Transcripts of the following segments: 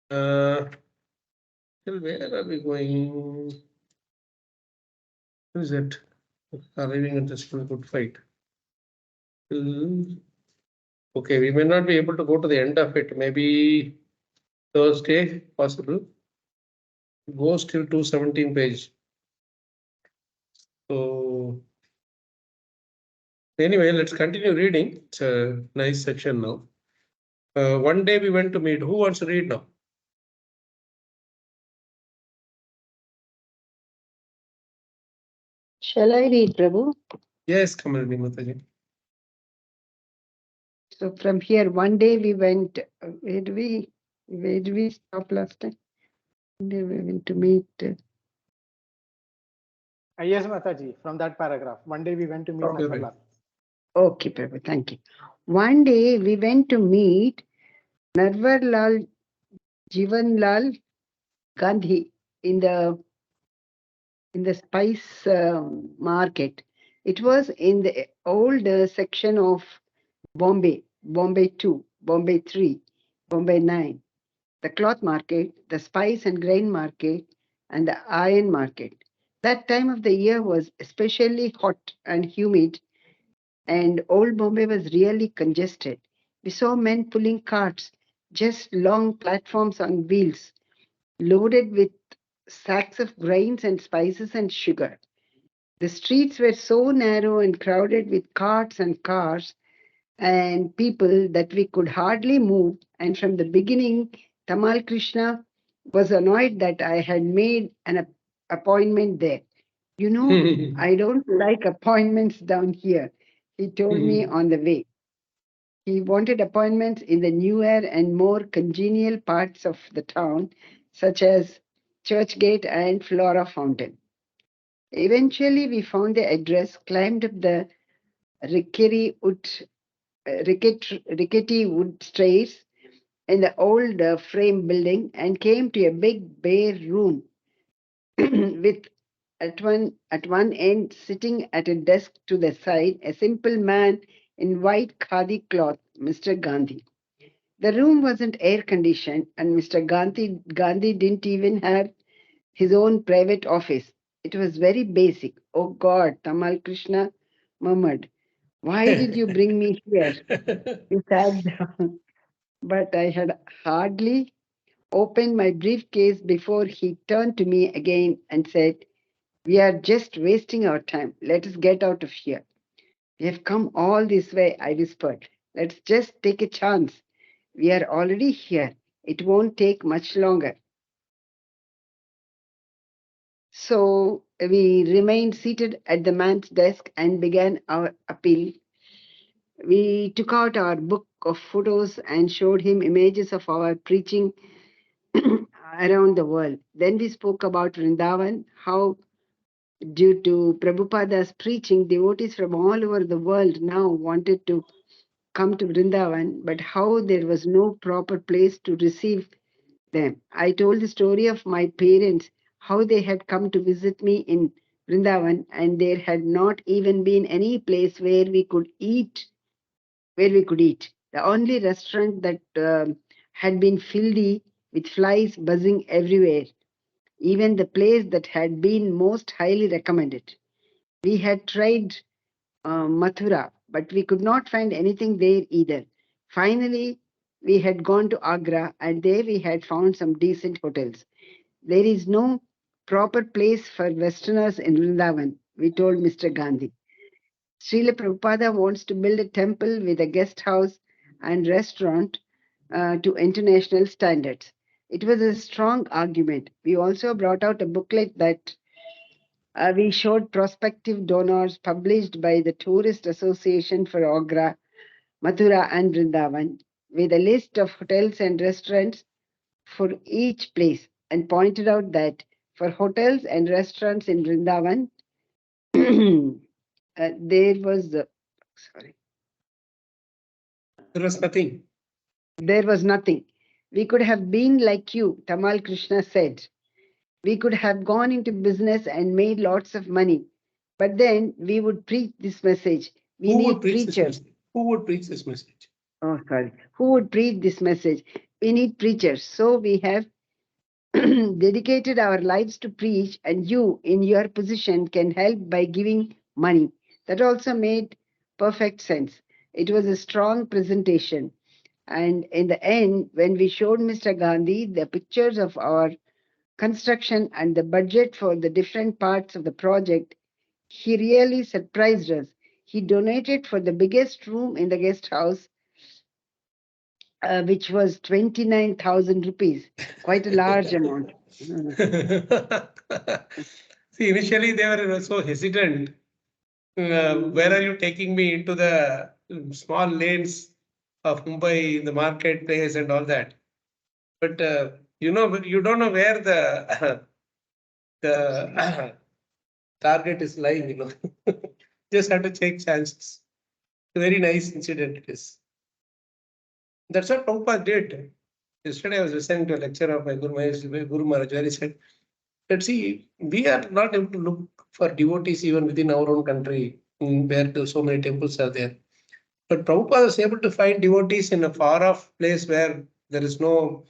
Till where are we going? Who is it? Arriving at this good fight. Okay, we may not be able to go to the end of it. Maybe Thursday, possible. Goes till 217 page. So anyway, let's continue reading. It's a nice section now. One day we went to meet. Who wants to read now? Shall I read, Prabhu? Yes, Kamalini Mataji. So from here, one day we went, where do we stop last time? One day we went to meet. Yes, Mataji, from that paragraph. One day we went to meet Natharlal. Okay, Prabhu, thank you. One day we went to meet Narwarlal Jivanlal Gandhi in the spice market. It was in the old section of Bombay 2, Bombay 3, Bombay 9, the cloth market, the spice and grain market, and the iron market. That time of the year was especially hot and humid, and old Bombay was really congested. We saw men pulling carts, just long platforms on wheels, loaded with sacks of grains and spices and sugar. The streets were so narrow and crowded with carts and cars and people that we could hardly move. And from the beginning, Tamal Krishna was annoyed that I had made an appointment there. You know, I don't like appointments down here, he told me on the way. He wanted appointments in the newer and more congenial parts of the town, such as Churchgate and Flora Fountain. Eventually, we found the address, climbed up the rickety wood stairs in the old frame building and came to a big bare room with at one end, sitting at a desk to the side, a simple man in white khadi cloth, Mr. Gandhi. The room wasn't air conditioned, and Mr. Gandhi didn't even have his own private office. It was very basic. Oh God, Tamal Krishna murmured, "Why did you bring me here?" He sat down, but I had hardly opened my briefcase before he turned to me again and said, "We are just wasting our time. Let us get out of here." "We have come all this way," I whispered. "Let's just take a chance. We are already here. It won't take much longer." So we remained seated at the man's desk and began our appeal. We took out our book of photos and showed him images of our preaching around the world. Then we spoke about Vrindavan, how due to Prabhupada's preaching, devotees from all over the world now wanted to come to Vrindavan, but how there was no proper place to receive them. I told the story of my parents, how they had come to visit me in Vrindavan, and there had not even been any place where we could eat. The only restaurant that had been filthy with flies buzzing everywhere, even the place that had been most highly recommended. We had tried Mathura, but we could not find anything there either. Finally, we had gone to Agra, and there we had found some decent hotels. There is no proper place for Westerners in Vrindavan, we told Mr. Gandhi. Srila Prabhupada wants to build a temple with a guest house and restaurant to international standards. It was a strong argument. We also brought out a booklet that we showed prospective donors published by the Tourist Association for Agra, Mathura, and Vrindavan with a list of hotels and restaurants for each place, and pointed out that for hotels and restaurants in Vrindavan, there was There was nothing. There was nothing. We could have been like you, Tamal Krishna said. We could have gone into business and made lots of money. But then we would preach this message. We need preachers. Who would preach this message? Oh, sorry. Who would preach this message? We need preachers. So we have dedicated our lives to preach, and you, in your position, can help by giving money. That also made perfect sense. It was a strong presentation. And in the end, when we showed Mr. Gandhi the pictures of our construction and the budget for the different parts of the project, he really surprised us. He donated for the biggest room in the guest house, which was 29,000 rupees, quite a large amount. See, initially they were so hesitant. Where are you taking me into the small lanes of Mumbai, the marketplace, and all that? But you don't know where the the target is lying. Just have to take chances. A very nice incident it is. That's what Prabhupada did. Yesterday I was listening to a lecture of my Guru Maharaj, where he said that, see, we are not able to look for devotees even within our own country, where so many temples are there. But Prabhupada was able to find devotees in a far off place where there is no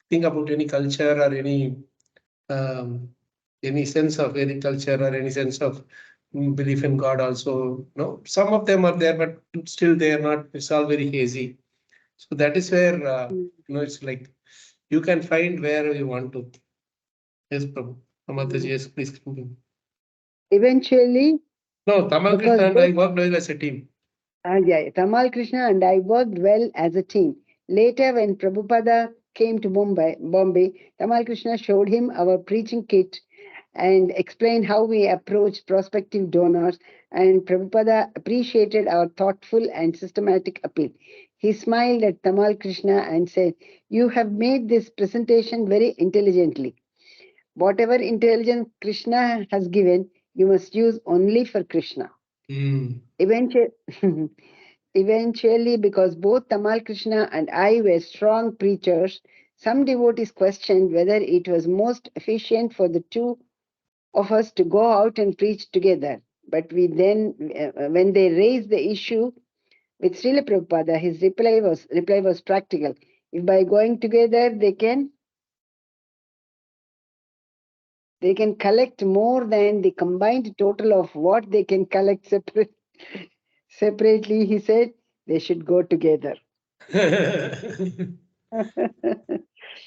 thing about any culture or um, any sense of any culture or any sense of belief in God also. No, some of them are there, but still they are not. It's all very hazy. So that is where it's like you can find where you want to. Yes, Prabhu. Amataji, yes, please continue. Eventually, No, Tamal because Krishna and I both worked well as a team. yeah, Tamal Krishna and I worked well as a team. Later, when Prabhupada came to Bombay, Tamal Krishna showed him our preaching kit and explained how we approach prospective donors. And Prabhupada appreciated our thoughtful and systematic appeal. He smiled at Tamal Krishna and said, "You have made this presentation very intelligently. Whatever intelligence Krishna has given, you must use only for Krishna." Eventually, eventually, because both Tamal Krishna and I were strong preachers, some devotees questioned whether it was most efficient for the two of us to go out and preach together. But when they raised the issue with Srila Prabhupada, his reply was practical. If by going together they can collect more than the combined total of what they can collect separately, he said, they should go together.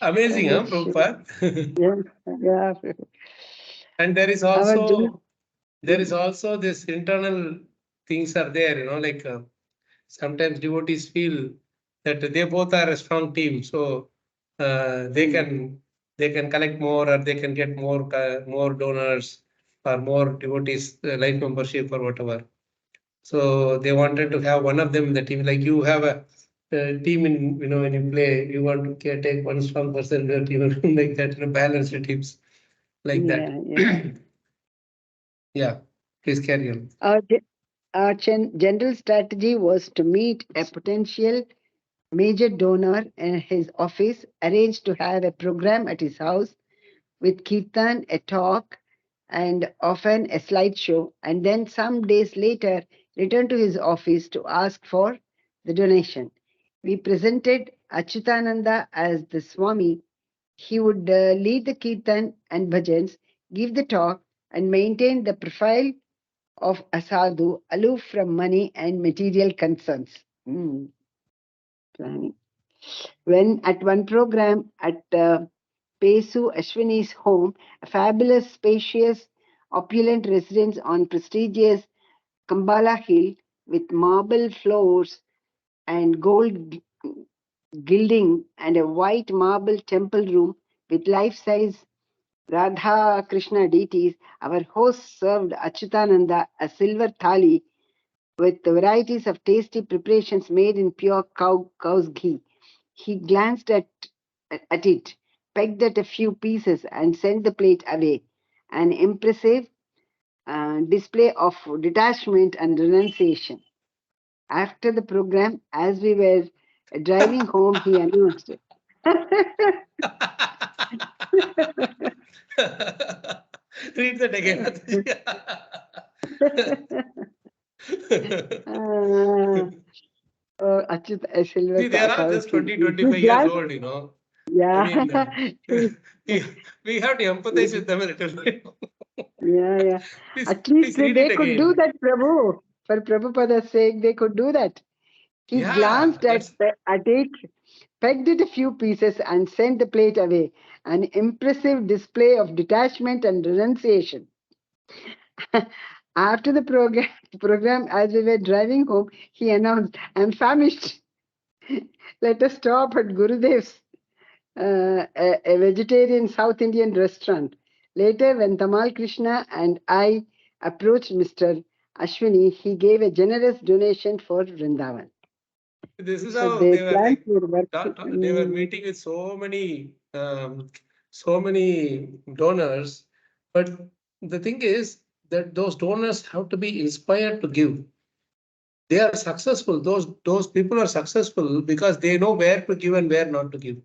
Amazing, huh, Which, Prabhupada? yeah. And there is Our also this internal things are there, like sometimes devotees feel that they both are a strong team, so they can collect more, or they can get more donors or more devotees life membership or whatever. So they wanted to have one of them in the team. Like you have a team in, when you play, you want to take one strong person in your team, like that, balanced teams like that. yeah. Yeah, please carry on. Our general strategy was to meet a potential major donor in his office, arrange to have a program at his house with kirtan, a talk, and often a slideshow, and then some days later return to his office to ask for the donation. We presented Achyutananda as the Swami. He would lead the kirtan and bhajans, give the talk, and maintain the profile of a sadhu, aloof from money and material concerns. Planning. When at one program at Pesu Ashwini's home, a fabulous, spacious, opulent residence on prestigious Kambala Hill with marble floors and gold gilding and a white marble temple room with life-size Radha Krishna deities, our host served Achyutananda a silver thali with varieties of tasty preparations made in pure cow's ghee. He glanced at it, pecked at a few pieces, and sent the plate away. An impressive display of detachment and renunciation. After the program, as we were driving home, he announced, Read that again. uh, Achyut Silver. See, they are all just 20, 25 years old, you know. Yeah. I mean, we have to empathize with them a little bit. Yeah. Please, At least please read they it could do again. that, Prabhu. For Prabhupada's sake, they could do that. He Yeah, glanced at that's it, pegged it a few pieces, and sent the plate away. An impressive display of detachment and renunciation. After the program, as we were driving home, he announced, "I'm famished. Let us stop at Gurudev's, a vegetarian South Indian restaurant." Later, when Tamal Krishna and I approached Mr. Ashwini, he gave a generous donation for Vrindavan. this is So how their they were plans like. were They were working. meeting with so many donors, but the thing is that those donors have to be inspired to give. They are successful. Those people are successful because they know where to give and where not to give.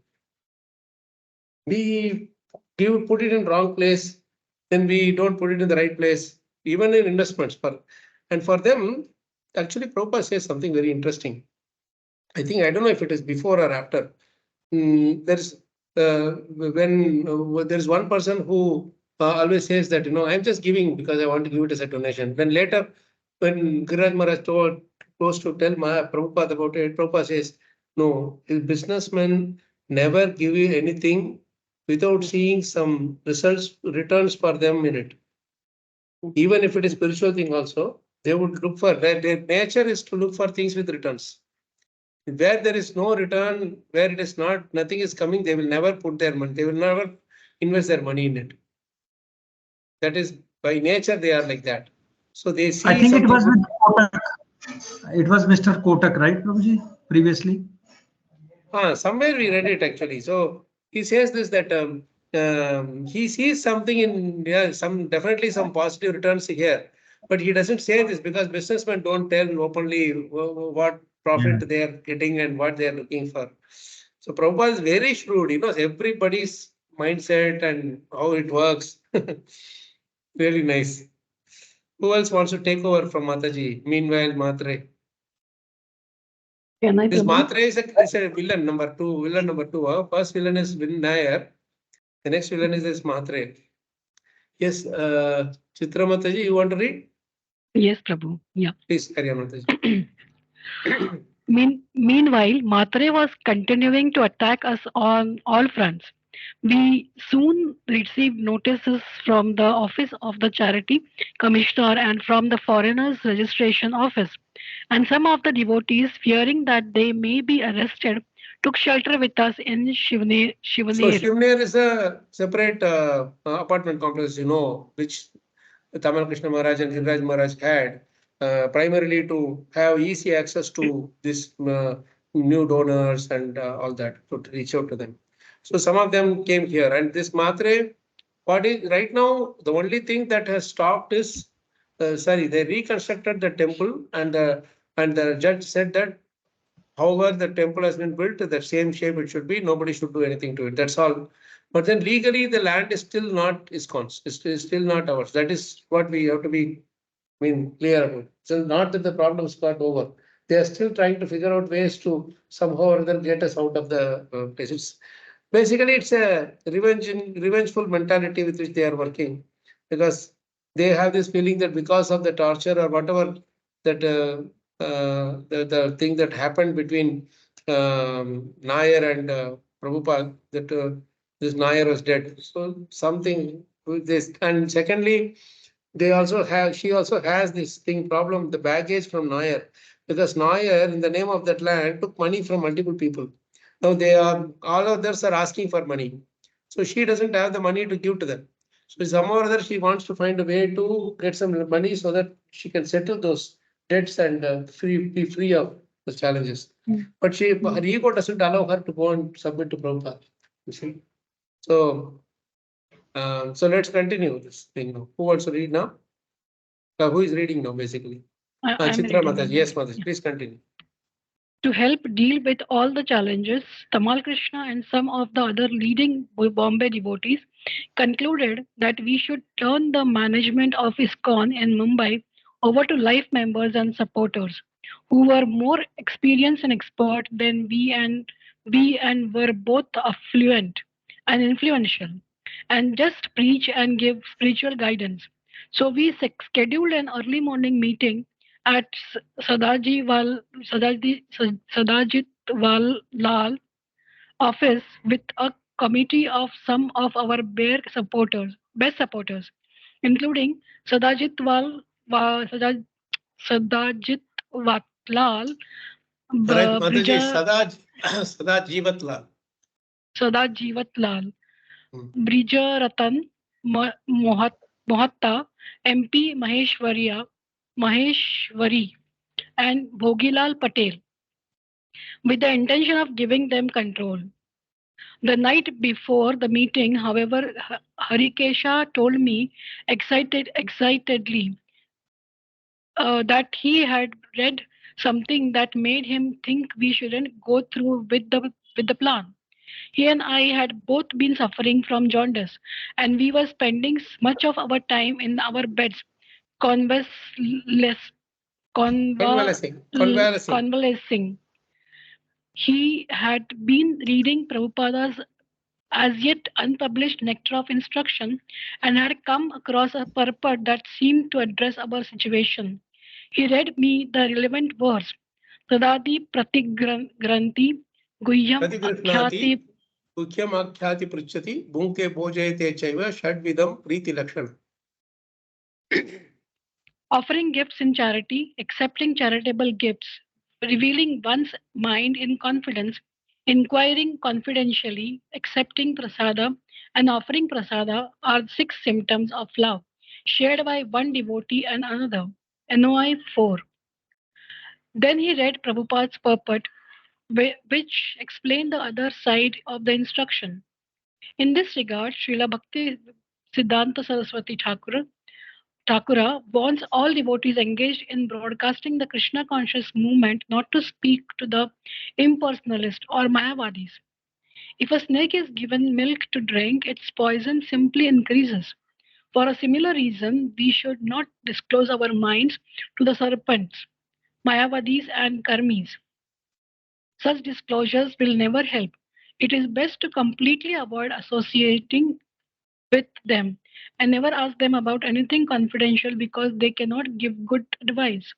We put it in wrong place, then we don't put it in the right place, even in investments. For them, actually, Prabhupada says something very interesting. I don't know if it is before or after. There's when there's one person who always says that, I'm just giving because I want to give it as a donation. Then later, when Giriraj Maharaj goes to tell Prabhupada about it, Prabhupada says, no, a businessmen never give you anything without seeing some returns for them in it. Even if it is spiritual thing also, they would look for, their nature is to look for things with returns. Where there is no return, where it is not, nothing is coming, they will never put their money, they will never invest their money in it. That is by nature, they are like that. So they see I think it something was with Kotak. It was Mr. Kotak, right, Prabhuji, previously? somewhere we read it actually. So he says this that he sees something in definitely some positive returns here, but he doesn't say this because businessmen don't tell openly what profit they are getting and what they are looking for. So Prabhupada is very shrewd. He knows everybody's mindset and how it works. Really nice. Who else wants to take over from Mataji? Meanwhile, Matre. Can I, This Prabhu? Matre is a villain number two. Villain number two. First villain is Vin Nair. The next villain is this Matre. Yes, Chitra Mataji, you want to read? Yes, Prabhu. Yeah. Please carry on, Mataji. Meanwhile, Matre was continuing to attack us on all fronts. We soon received notices from the office of the charity commissioner and from the foreigners registration office. And some of the devotees, fearing that they may be arrested, took shelter with us in So Shivaner. Shivner is a separate apartment complex, which Tamal Krishna Maharaj and Giriraj Maharaj had primarily to have easy access to this new donors and all that, to reach out to them. So some of them came here, and this Matre, what is right now the only thing that has stopped is, they reconstructed the temple, and the judge said that however the temple has been built, the same shape it should be. Nobody should do anything to it. That's all. But then legally, the land is still not ISKCON's. It's still not ours. That is what we have to be, clear about. So not that the problems got over. They are still trying to figure out ways to somehow or other get us out of the place. Basically, it's a revengeful mentality with which they are working, because they have this feeling that because of the torture or whatever, that the thing that happened between Nair and Prabhupada, that this Nair was dead. So something with this, and secondly, she also has this problem, the baggage from Nair, because Nair, in the name of that land, took money from multiple people. Now all of others are asking for money. So she doesn't have the money to give to them. So somehow or other, she wants to find a way to get some money so that she can settle those debts and be free of the challenges. But her ego doesn't allow her to go and submit to Prabhupada. You see? So let's continue this thing now. Who wants to read now? Who is reading now, basically? I'm Chitra reading. Mataji. Yes, Mataji. Please continue. To help deal with all the challenges, Tamal Krishna and some of the other leading Bombay devotees concluded that we should turn the management of ISKCON in Mumbai over to life members and supporters who were more experienced and expert than we and were both affluent and influential and just preach and give spiritual guidance. So we scheduled an early morning meeting at Sadajitwal Lal office with a committee of some of our best supporters, including Sadajitwal, Sadajit Watlal, Right, Mataji, Brija Sadaj Jivatlal. Sadajivatlal, Hmm. Brija Ratan Mohatta, MP Maheshwari, and Bhogilal Patel, with the intention of giving them control. The night before the meeting, however, Harikesha told me excitedly that he had read something that made him think we shouldn't go through with the plan. He and I had both been suffering from jaundice, and we were spending much of our time in our beds, convalescing. Convalescing. Convalescing. He had been reading Prabhupada's as yet unpublished Nectar of Instruction and had come across a purport that seemed to address our situation. He read me the relevant verse. Tadadi pratigranti guhyam Pratigrishnati akhyati, Gukyam Akhyati Pruchati Bunke Bojayate Chaiva Shadvidam Priti Lakshana. offering gifts in charity, accepting charitable gifts, revealing one's mind in confidence, inquiring confidentially, accepting prasada, and offering prasada are 6 symptoms of love, shared by one devotee and another. NOI 4. Then he read Prabhupada's purport, which explained the other side of the instruction. In this regard, Srila Bhakti Siddhanta Saraswati Thakura warns all devotees engaged in broadcasting the Krishna conscious movement not to speak to the impersonalist or Mayavadis. If a snake is given milk to drink, its poison simply increases. For a similar reason, we should not disclose our minds to the serpents, Mayavadis, and Karmis. Such disclosures will never help. It is best to completely avoid associating with them and never ask them about anything confidential because they cannot give good advice.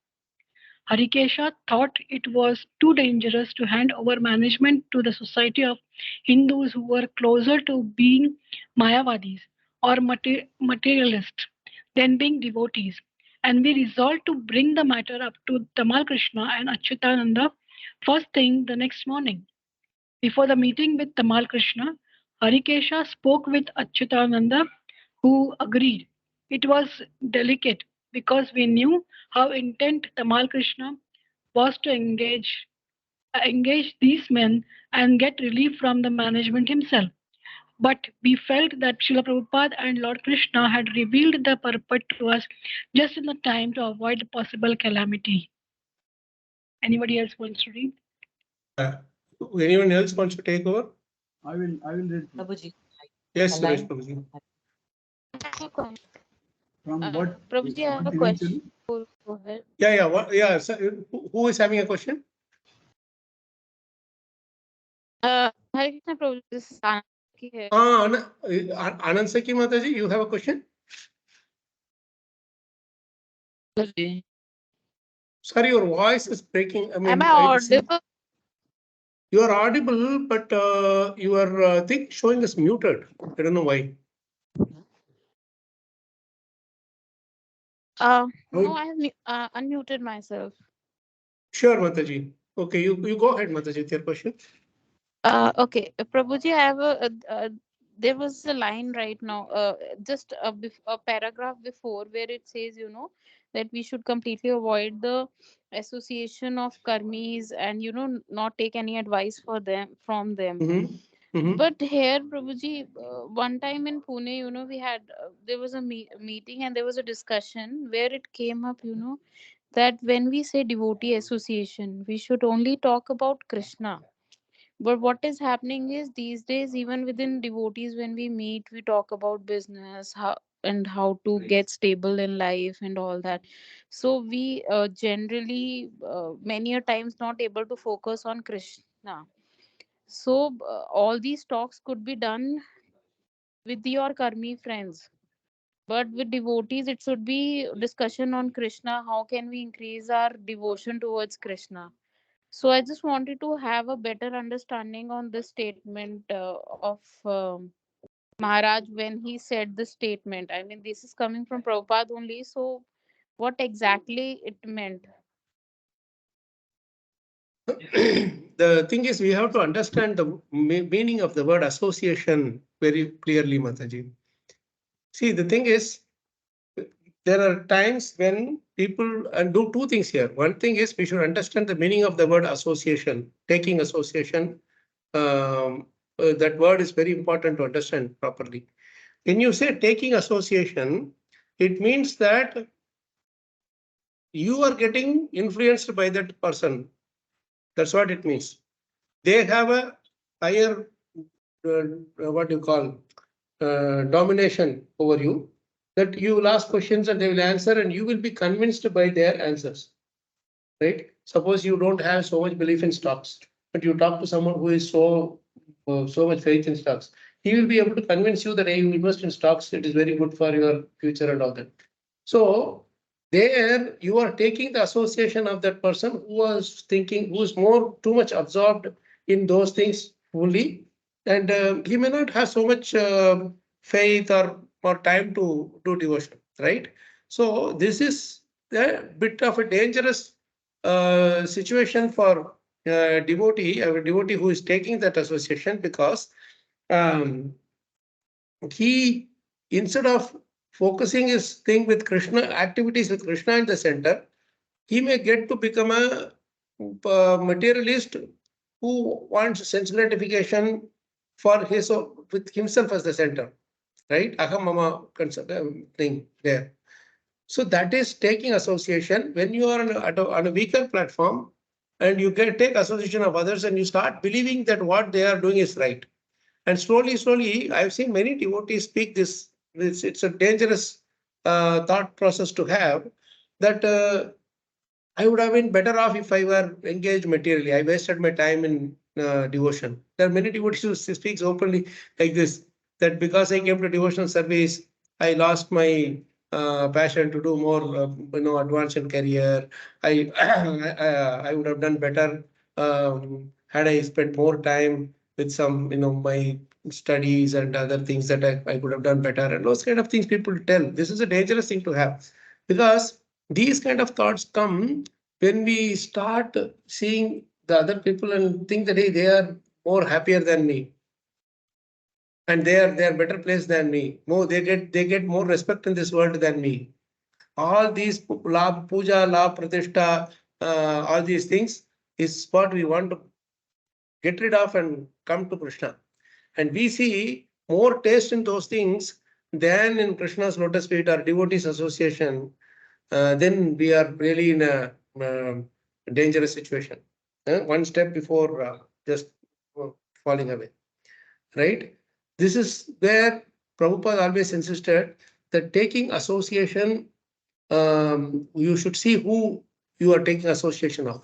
Harikesha thought it was too dangerous to hand over management to the society of Hindus who were closer to being Mayavadis or materialists than being devotees. And we resolved to bring the matter up to Tamal Krishna and Achyutananda first thing the next morning. Before the meeting with Tamal Krishna, Harikesha spoke with Achyutananda, who agreed. It was delicate because we knew how intent Tamal Krishna was to engage these men and get relief from the management himself. But we felt that Srila Prabhupada and Lord Krishna had revealed the purport to us just in the time to avoid possible calamity. Anybody else wants to read? Anyone else wants to take over? I will read. Prabhuji. Yes, Align. Suresh Prabhuji. From what? Prabhuji, I have a what question. eventually? Go ahead. Yeah. Yeah. So, who is having a question? Hare Krishna Prabhuji, this is Anaki here. Anand Saki Mataji, you have a question? Prabhuji. Sorry, your voice is breaking. I mean, Am I audible? you are audible, but your thing showing is muted. I don't know why. No, I have unmuted myself. Sure, Mataji. Okay, you go ahead, Mataji, with your question. Okay, Prabhuji, I have there was a line right now, just a paragraph before where it says, that we should completely avoid the association of karmis and, not take any advice from them. But here, Prabhuji, one time in Pune, we had, there was a meeting and there was a discussion where it came up, that when we say devotee association, we should only talk about Krishna. But what is happening is these days, even within devotees, when we meet, we talk about business, and how to get stable in life and all that. So we generally many a times not able to focus on Krishna. So all these talks could be done with your karmi friends, but with devotees it should be discussion on Krishna. How can we increase our devotion towards Krishna? So I just wanted to have a better understanding on this statement of Maharaj when he said this statement. I mean, this is coming from Prabhupada only. So what exactly it meant? The thing is, we have to understand the meaning of the word association very clearly, Mataji. See, the thing is, there are times when people do two things here. One thing is we should understand the meaning of the word association, taking association. That word is very important to understand properly. When you say taking association, it means that you are getting influenced by that person. That's what it means. They have a higher, what you call, domination over you, that you will ask questions and they will answer and you will be convinced by their answers, right? Suppose you don't have so much belief in stocks, but you talk to someone who is so much faith in stocks. He will be able to convince you that hey, you invest in stocks, it is very good for your future and all that. So there you are taking the association of that person who was thinking, who is more too much absorbed in those things fully, and he may not have so much faith or time to do devotion, right? So this is a bit of a dangerous situation for a devotee who is taking that association, because um, he, instead of focusing his thing with Krishna, activities with Krishna in the center, he may get to become a materialist who wants sense gratification for his with himself as the center, right? Aham mama thing there. So that is taking association. When you are on a weaker platform and you take association of others and you start believing that what they are doing is right. And slowly, I've seen many devotees speak this. It's a dangerous thought process to have, that I would have been better off if I were engaged materially. I wasted my time in devotion. There are many devotees who speak openly like this, that because I came to devotional service, I lost my passion to do more, advance in career. I I would have done better had I spent more time with some, my studies and other things that I could have done better. And those kind of things people tell. This is a dangerous thing to have, because these kind of thoughts come when we start seeing the other people and think that, hey, they are more happier than me and they are better placed than me. No, they get more respect in this world than me. All these labh, puja, labh, pratishtha, all these things is what we want to get rid of and come to Krishna. And we see more taste in those things than in Krishna's lotus feet or devotees association. Then we are really in a dangerous situation. One step before just falling away, right? This is where Prabhupada always insisted that taking association, you should see who you are taking association of.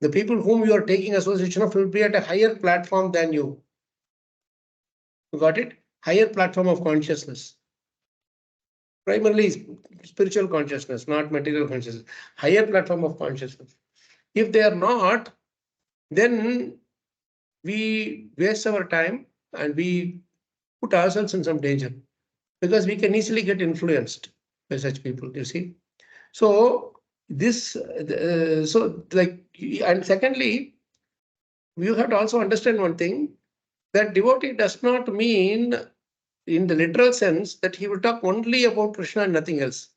The people whom you are taking association of will be at a higher platform than you. You got it? Higher platform of consciousness. Primarily spiritual consciousness, not material consciousness. Higher platform of consciousness. If they are not, then we waste our time and we put ourselves in some danger, because we can easily get influenced by such people, you see. So this, and secondly, you have to also understand one thing, that devotee does not mean in the literal sense that he will talk only about Krishna and nothing else.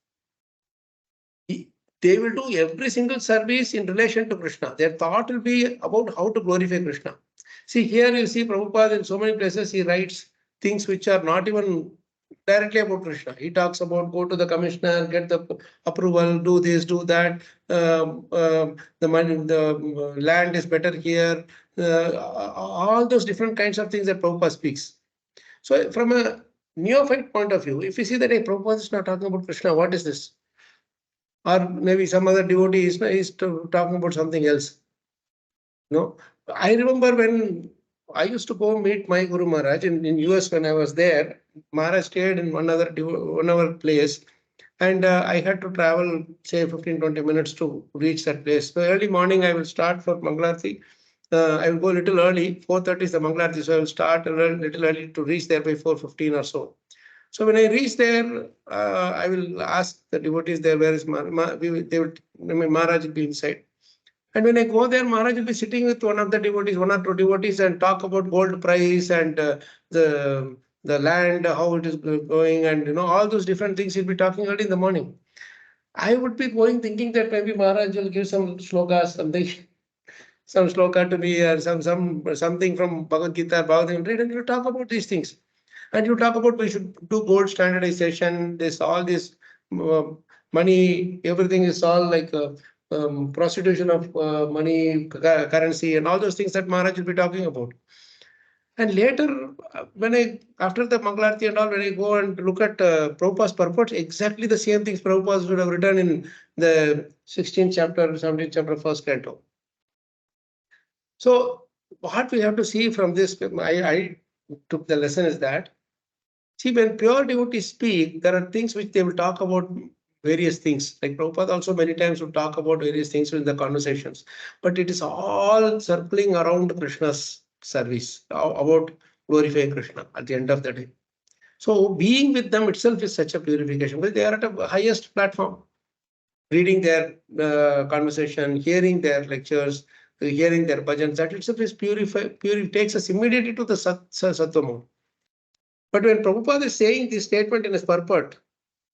They will do every single service in relation to Krishna. Their thought will be about how to glorify Krishna. See, here you see Prabhupada in so many places, he writes things which are not even directly about Krishna. He talks about go to the commissioner, get the approval, do this, do that. The money, the land is better here. All those different kinds of things that Prabhupada speaks. So from a neophyte point of view, if you see that a Prabhupada is not talking about Krishna, what is this? Or maybe some other devotee is talking about something else. No, I remember when I used to go meet my Guru Maharaj in US when I was there. Maharaj stayed in one other place, and I had to travel, say 15-20 minutes to reach that place. So early morning, I will start for Mangalarti. I will go a little early. 4:30 is the Mangalarti, so I will start a little early to reach there by 4:15 or so. So when I reach there, I will ask the devotees there, where is Maharaj? Maharaj will be inside. And when I go there, Maharaj will be sitting with one of the devotees, one or two devotees, and talk about gold price and the land, how it is going, and all those different things he'll be talking early in the morning. I would be going thinking that maybe Maharaj will give some slokas, some sloka to me, or something from Bhagavad Gita, Bhagavad Gita, and you talk about these things. And you talk about we should do gold standardization, all this money, everything is all like prostitution of money, currency, and all those things that Maharaj will be talking about. And later, after the Mangalarti and all, when I go and look at Prabhupada's purport, exactly the same things Prabhupada would have written in the 16th chapter, 17th chapter, first canto. So what we have to see from this, I took the lesson is that, see, when pure devotees speak, there are things which they will talk about various things. Like Prabhupada also many times will talk about various things in the conversations. But it is all circling around Krishna's service, about glorifying Krishna at the end of the day. So being with them itself is such a purification, because they are at a highest platform. Reading their conversation, hearing their lectures, hearing their bhajans, that itself is takes us immediately to the Sattva mode. But when Prabhupada is saying this statement in his purport,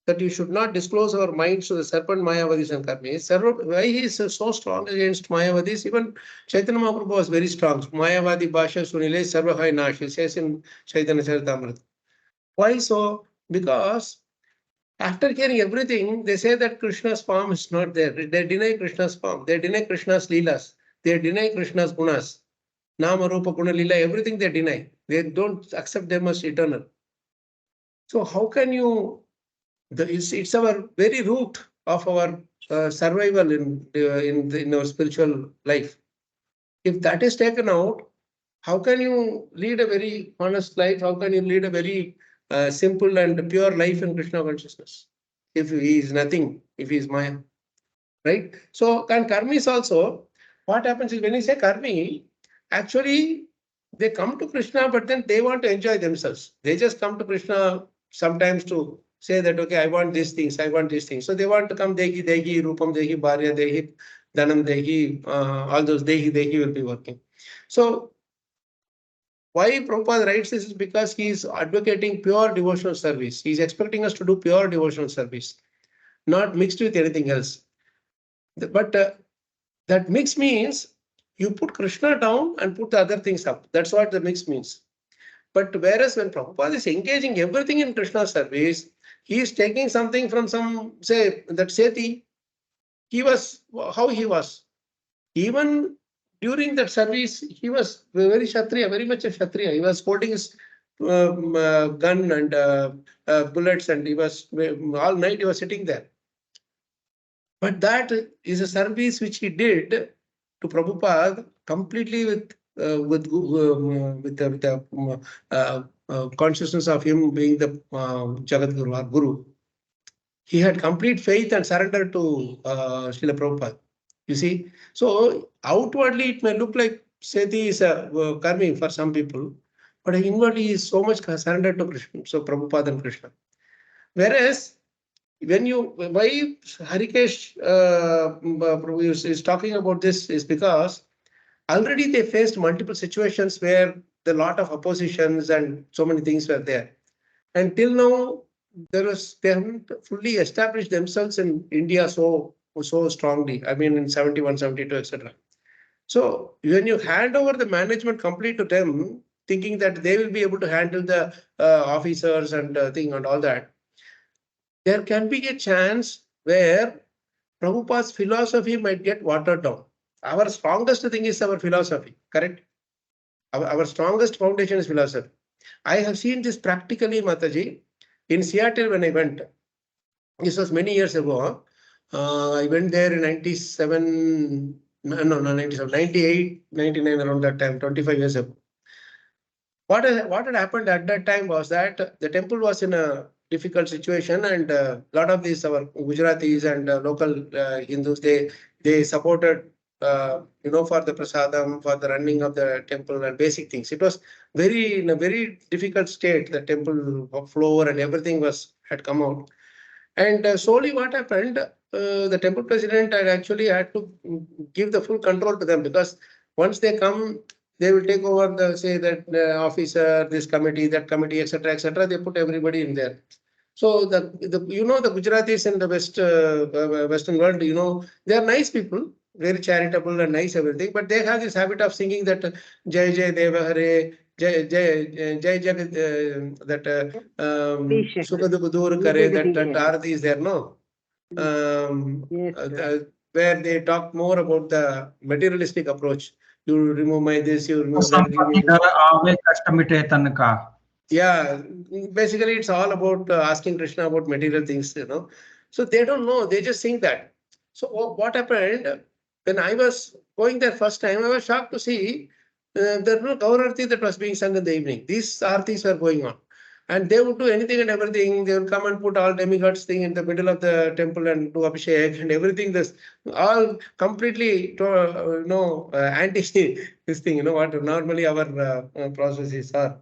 that you should not disclose our minds to the serpent Mayavadis and Karmis, why he is so strong against Mayavadis? Even Chaitanya Mahaprabhu was very strong. Mayavadi Bhasha Sunile Sarvahai Nash, he says in Chaitanya Charitamrita. Why so? Because after hearing everything, they say that Krishna's form is not there. They deny Krishna's form. They deny Krishna's leelas. They deny Krishna's gunas. Nama, Rupa, Guna, Leela, everything they deny. They don't accept them as eternal. So how can you? It's our very root of our survival in our spiritual life. If that is taken out, how can you lead a very honest life? How can you lead a very simple and pure life in Krishna consciousness? If he is nothing, if he is Maya, right? So, and karmis also, what happens is when you say karmi, actually they come to Krishna, but then they want to enjoy themselves. They just come to Krishna sometimes to say that, okay, I want these things, I want these things. So they want to come, Dehi, Rupam, Dehi, Bharya, Dehi, Dhanam, Dehi, all those Dehi will be working. So why Prabhupada writes this is because he is advocating pure devotional service. He is expecting us to do pure devotional service, not mixed with anything else. But that mix means you put Krishna down and put the other things up. That's what the mix means. But whereas when Prabhupada is engaging everything in Krishna service, he is taking something from some, say, that Seti, he was, how he was. Even during that service, he was very Kshatriya, very much a Kshatriya. He was holding his gun and bullets, and he was, all night he was sitting there. But that is a service which he did to Prabhupada completely with the consciousness of him being the Jagat Guru or Guru. He had complete faith and surrender to Srila Prabhupada. You see, so outwardly it may look like Seti is a karmi for some people, but inwardly he is so much surrendered to Krishna, so Prabhupada and Krishna. Whereas when why Harikesh Prabhu is talking about this is because already they faced multiple situations where a lot of oppositions and so many things were there. And till now, they haven't fully established themselves in India so strongly. I mean, in 71, 72, etc. So when you hand over the management complete to them, thinking that they will be able to handle the officers and thing and all that, there can be a chance where Prabhupada's philosophy might get watered down. Our strongest thing is our philosophy, correct? Our strongest foundation is philosophy. I have seen this practically, Mataji, in Seattle when I went. This was many years ago. I went there in 97, no, 97, 98, 99, around that time, 25 years ago. What had happened at that time was that the temple was in a difficult situation, and a lot of these our Gujaratis and local Hindus, they supported for the prasadam, for the running of the temple and basic things. It was in a very difficult state. The temple floor and everything had come out. And slowly what happened, the temple president had to give the full control to them, because once they come, they will take over say that officer, this committee, that committee, etc., etc. They put everybody in there. So the Gujaratis in the Western world, they are nice people, very charitable and nice everything, but they have this habit of singing that Jai Jai Deva Hare, Jai Jai Jai Jagat, that Sukha Dukha Dur Kare, that Arati is there, no? Where they talk more about the materialistic approach. You remove my this, you remove that. Yeah, basically it's all about asking Krishna about material things, So they don't know, they just think that. So what happened, when I was going there first time, I was shocked to see there was no Gaur Arati that was being sung in the evening. These Artis were going on. And they would do anything and everything. They would come and put all demigods thing in the middle of the temple and do Abhishek and everything. This all completely, anti this thing, what normally our processes are.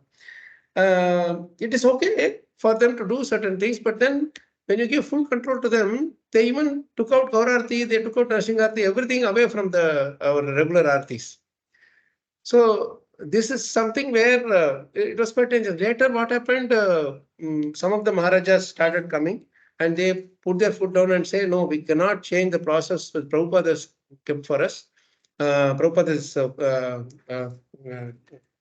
It is okay for them to do certain things, but then when you give full control to them, they even took out Gaur Arati, they took out Narsingh Arati, everything away from our regular Artis. So this is something where it was quite dangerous. Later, what happened? Some of the Maharajas started coming and they put their foot down and say, no, we cannot change the process that Prabhupada has kept for us. Prabhupada has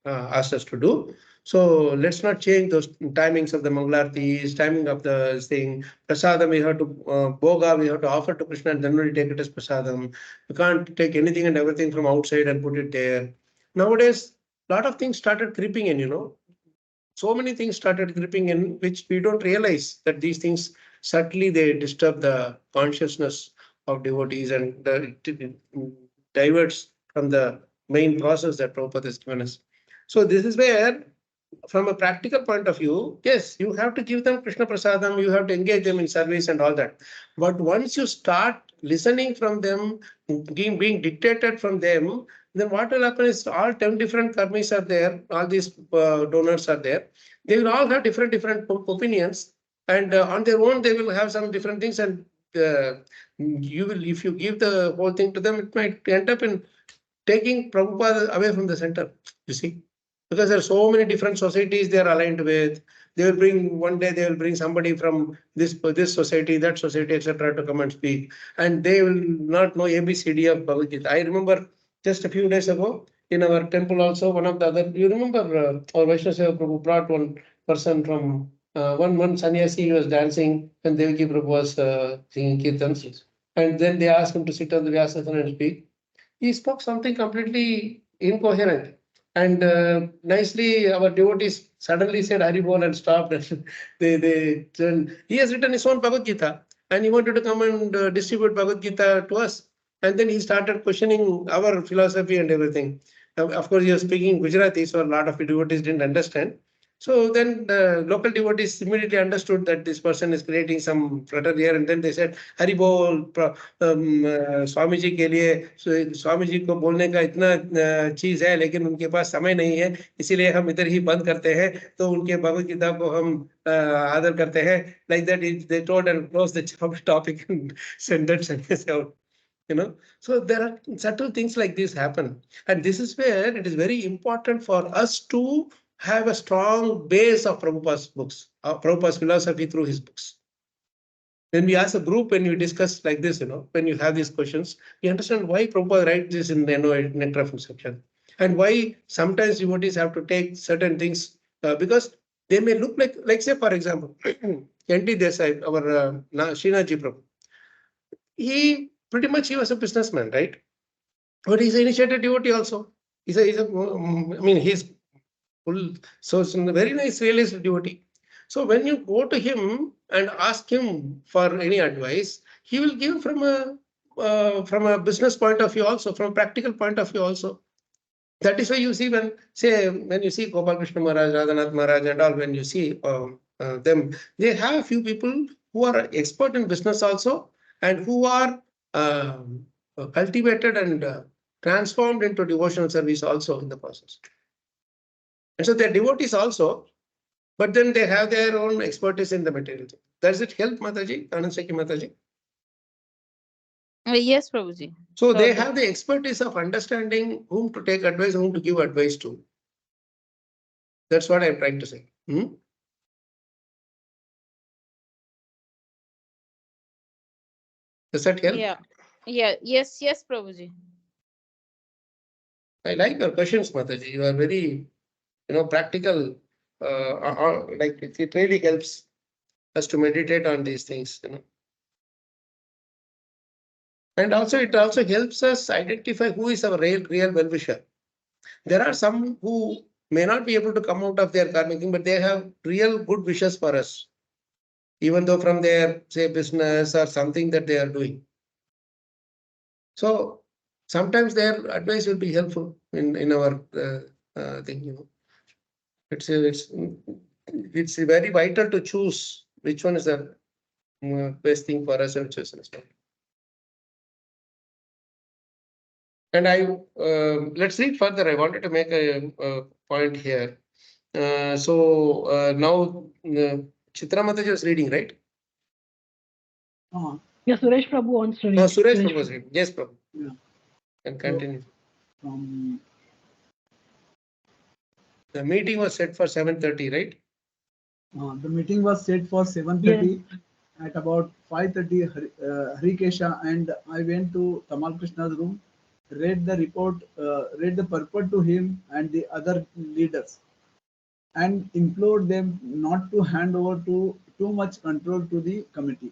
asked us to do. So let's not change those timings of the Mangalartis, timing of the thing. Prasadam, we have to, Bhoga, we have to offer to Krishna and then we take it as Prasadam. We can't take anything and everything from outside and put it there. Nowadays, a lot of things started creeping in, So many things started creeping in, which we don't realize that these things, certainly they disturb the consciousness of devotees and diverts from the main process that Prabhupada has given us. So this is where, from a practical point of view, yes, you have to give them Krishna Prasadam, you have to engage them in service and all that. But once you start listening from them, being dictated from them, then what will happen is all 10 different karmis are there, all these donors are there. They will all have different opinions, and on their own they will have some different things, and if you give the whole thing to them, it might end up in taking Prabhupada away from the center, you see. Because there are so many different societies they are aligned with. They will bring somebody from this society, that society, etc. to come and speak. And they will not know ABCD of Bhagavad Gita. I remember just a few days ago in our temple also, one of the other, you remember our Vaishnava Prabhu brought one person from, one sannyasi, he was dancing and Devaki Prabhu was singing kirtans. And then they asked him to sit on the Vyasasana and speak. He spoke something completely incoherent. And nicely, our devotees suddenly said Haribol and stopped. They turned. He has written his own Bhagavad Gita and he wanted to come and distribute Bhagavad Gita to us. And then he started questioning our philosophy and everything. Of course, he was speaking Gujarati, so a lot of devotees didn't understand. So then the local devotees immediately understood that this person is creating some flutter here, and then they said, Hari Bol, Swami ji के लिए स्वामी जी को बोलने का इतना चीज है, लेकिन उनके पास समय नहीं है, इसीलिए हम इधर ही बंद करते हैं, तो उनके भगवद गीता को हम आदर करते हैं. Like that, they told and closed the topic and sent that sentence out. So there are subtle things like this happen, and this is where it is very important for us to have a strong base of Prabhupada's books, Prabhupada's philosophy through his books. When we ask a group, when we discuss like this, when you have these questions, we understand why Prabhupada writes this in the Nectar of Instruction, and why sometimes devotees have to take certain things because they may look like say, for example, N.T. Desai, our Srinathji Prabhu. He was a businessman, right? But he's an initiated devotee also. He's So it's a very nice realized devotee. So when you go to him and ask him for any advice, he will give from a business point of view also, from a practical point of view also. That is why you see when you see Gopal Krishna Maharaj, Radhanath Maharaj and all, when you see them, they have a few people who are expert in business also and who are cultivated and transformed into devotional service also in the process. And so they're devotees also, but then they have their own expertise in the material. Does it help, Mataji? Anand Seki Mataji? Yes, Prabhuji. So they Surely. have the expertise of understanding whom to take advice, whom to give advice to. That's what I'm trying to say. Does that help? Yeah. Yes, Prabhuji. I like your questions, Mataji. You are very, practical. Like it really helps us to meditate on these things, And also, it also helps us identify who is our real well-wisher. There are some who may not be able to come out of their karmic thing, but they have real good wishes for us, even though from their, say, business or something that they are doing. So sometimes their advice will be helpful in our thing. It's very vital to choose which one is the best thing for us and which is not. And let's read further. I wanted to make a point here. So now Chitra Mataji was reading, right? Yeah, Suresh Prabhu wants to read. Suresh Prabhu was reading. Yes, Prabhu. Yeah. And continue. From The meeting was set for 7:30, right? the meeting was set for 7:30. At about 5:30, Harikesha and I went to Tamal Krishna's room, read the report, read the purport to him and the other leaders, and implored them not to hand over too much control to the committee.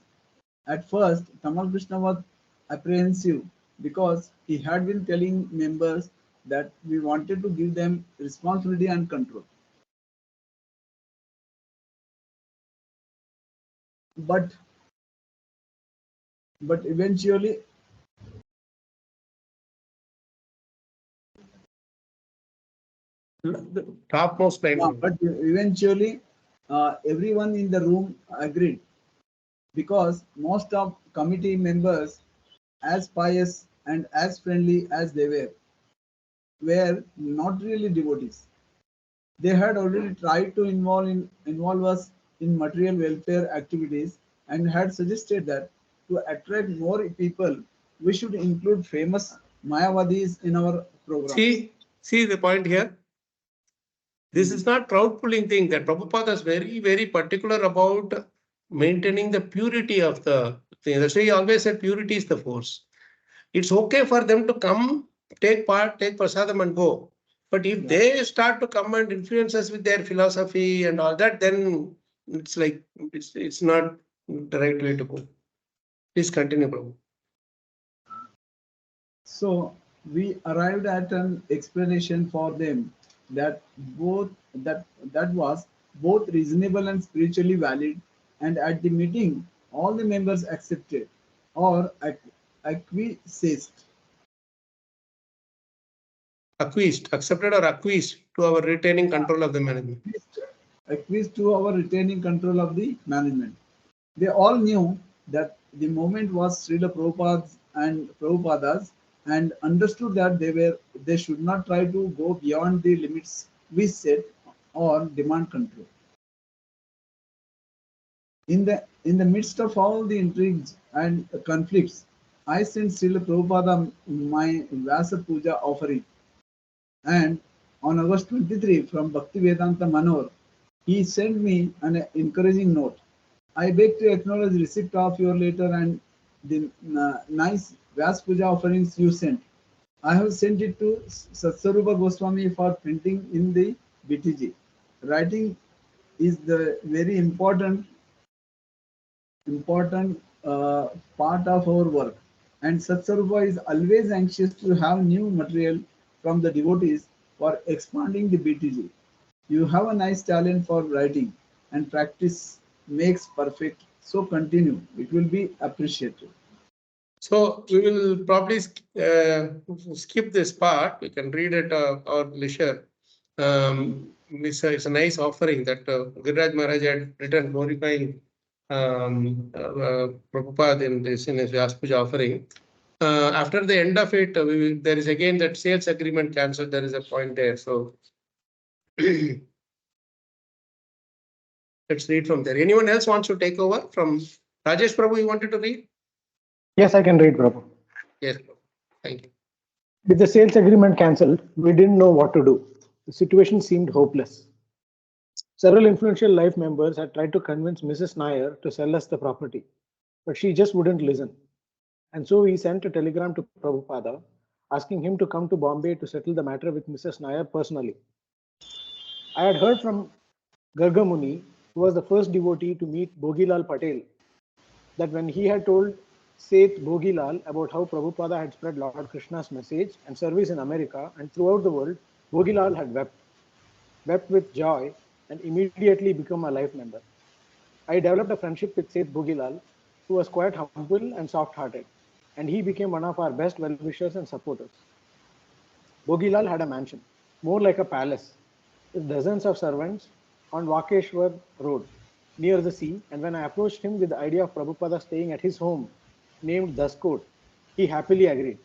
At first, Tamal Krishna was apprehensive because he had been telling members that we wanted to give them responsibility and control. But eventually, The topmost line. Everyone in the room agreed, because most of committee members, as pious and as friendly as they were not really devotees. They had already tried to involve us in material welfare activities and had suggested that to attract more people, we should include famous Mayavadis in our program. See the point here. This is not proud pulling thing. That Prabhupada is very, very particular about maintaining the purity of the thing. That's why he always said purity is the force. It's okay for them to come, take part, take prasadam and go. But if they start to come and influence us with their philosophy and all that, then it's like it's not the right way to go. Please continue, Prabhu. So we arrived at an explanation for them that was both reasonable and spiritually valid, and at the meeting all the members accepted or acquiesced. Accepted or acquiesced to our retaining control of the management. Acquiesced to our retaining control of the management. They all knew that the movement was Srila Prabhupada's, and understood that they should not try to go beyond the limits we set or demand control. In the midst of all the intrigues and conflicts, I sent Srila Prabhupada my Vyasa Puja offering, and on August 23 from Bhaktivedanta Manor, he sent me an encouraging note. I beg to acknowledge receipt of your letter and the nice Vyas Puja offerings you sent. I have sent it to Satsarupa Goswami for printing in the BTG. Writing is the very important part of our work, and Satsarupa is always anxious to have new material from the devotees for expanding the BTG. You have a nice talent for writing, and practice makes perfect. So continue. It will be appreciated. So we will probably skip this part. We can read at our leisure. It's a nice offering that Giriraj Maharaj had written glorifying Prabhupada in his Vyas Puja offering. After the end of it, there is again that sales agreement cancelled. There is a point there. So let's read from there. Anyone else wants to take over from Rajesh Prabhu? You wanted to read? Yes, I can read, Prabhu. Yes, thank you. With the sales agreement cancelled, we didn't know what to do. The situation seemed hopeless. Several influential life members had tried to convince Mrs. Nair to sell us the property, but she just wouldn't listen. And so we sent a telegram to Prabhupada asking him to come to Bombay to settle the matter with Mrs. Nair personally. I had heard from Gargamuni, who was the first devotee to meet Bhogilal Patel, that when he had told Seth Bhogilal about how Prabhupada had spread Lord Krishna's message and service in America and throughout the world, Bhogilal had wept with joy, and immediately become a life member. I developed a friendship with Seth Bhogilal, who was quite humble and soft-hearted, and he became one of our best well-wishers and supporters. Bhogilal had a mansion, more like a palace, with dozens of servants on Vakeshwar Road, near the sea, and when I approached him with the idea of Prabhupada staying at his home, named Daskot, he happily agreed.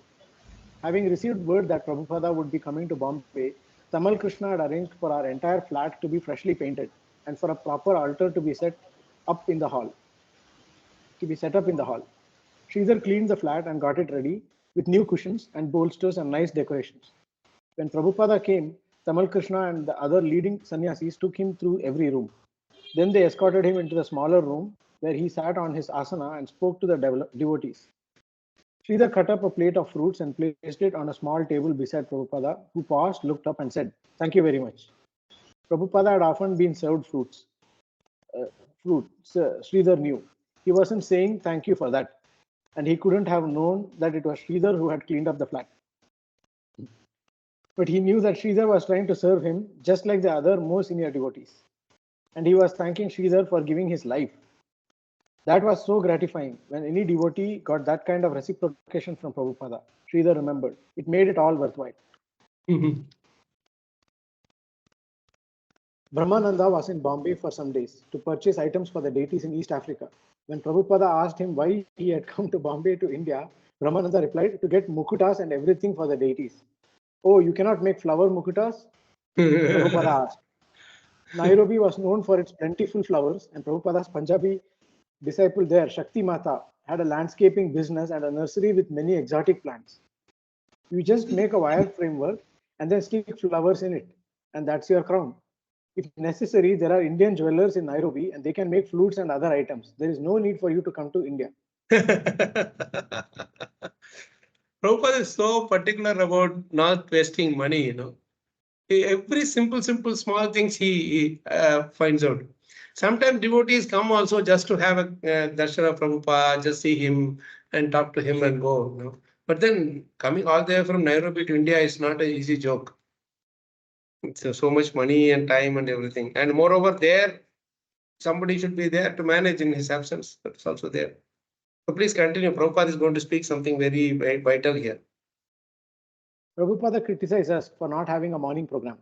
Having received word that Prabhupada would be coming to Bombay, Tamal Krishna had arranged for our entire flat to be freshly painted and for a proper altar to be set up in the hall. Sridhar cleaned the flat and got it ready with new cushions and bolsters and nice decorations. When Prabhupada came, Tamal Krishna and the other leading sannyasis took him through every room. Then they escorted him into the smaller room where he sat on his asana and spoke to the devotees. Sridhar cut up a plate of fruits and placed it on a small table beside Prabhupada, who paused, looked up and said, "Thank you very much." Prabhupada had often been served fruits. Sridhar knew. He wasn't saying thank you for that, and he couldn't have known that it was Sridhar who had cleaned up the flat. But he knew that Sridhar was trying to serve him just like the other more senior devotees. And he was thanking Sridhar for giving his life. That was so gratifying when any devotee got that kind of reciprocation from Prabhupada. Sridhar remembered. It made it all worthwhile. Brahmananda was in Bombay for some days to purchase items for the deities in East Africa. When Prabhupada asked him why he had come to Bombay to India, Brahmananda replied, "To get mukutas and everything for the deities." "Oh, you cannot make flower mukutas?" Prabhupada asked. Nairobi was known for its plentiful flowers, and Prabhupada's Punjabi disciple there, Shakti Mata, had a landscaping business and a nursery with many exotic plants. You just make a wire framework and then stick flowers in it, and that's your crown. If necessary, there are Indian jewelers in Nairobi and they can make flutes and other items. There is no need for you to come to India. Prabhupada is so particular about not wasting money, Every simple, small things he finds out. Sometimes devotees come also just to have a darshan of Prabhupada, just see him and talk to him and go. But then coming all the way from Nairobi to India is not an easy joke. It's so much money and time and everything. And moreover, there, somebody should be there to manage in his absence. That's also there. So please continue. Prabhupada is going to speak something very vital here. Prabhupada criticized us for not having a morning program.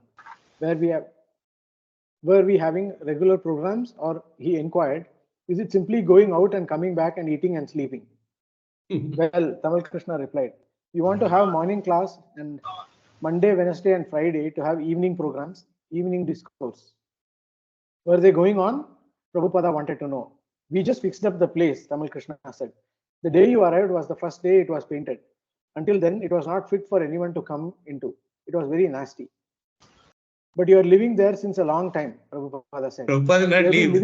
Were we having regular programs, or he inquired, is it simply going out and coming back and eating and sleeping? Well, Tamal Krishna replied, we want to have morning class and Monday, Wednesday and Friday to have evening programs, evening discourse. Were they going on? Prabhupada wanted to know. We just fixed up the place, Tamal Krishna said. The day you arrived was the first day it was painted. Until then, it was not fit for anyone to come into. It was very nasty. But you are living there since a long time, Prabhupada said. Prabhupada not leave.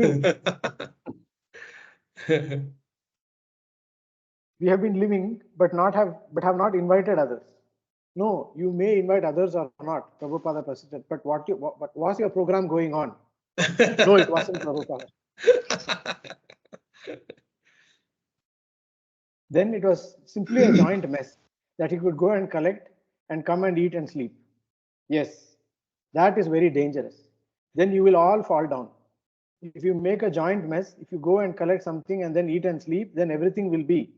We have been living, but have not invited others. No, you may invite others or not, Prabhupada persisted. But what was your program going on? No, it wasn't, Prabhupada. Then it was simply a joint mess that he could go and collect and come and eat and sleep. Yes, that is very dangerous. then you will all fall down. If you make a joint mess, if you go and collect something and then eat and sleep, then everything will be.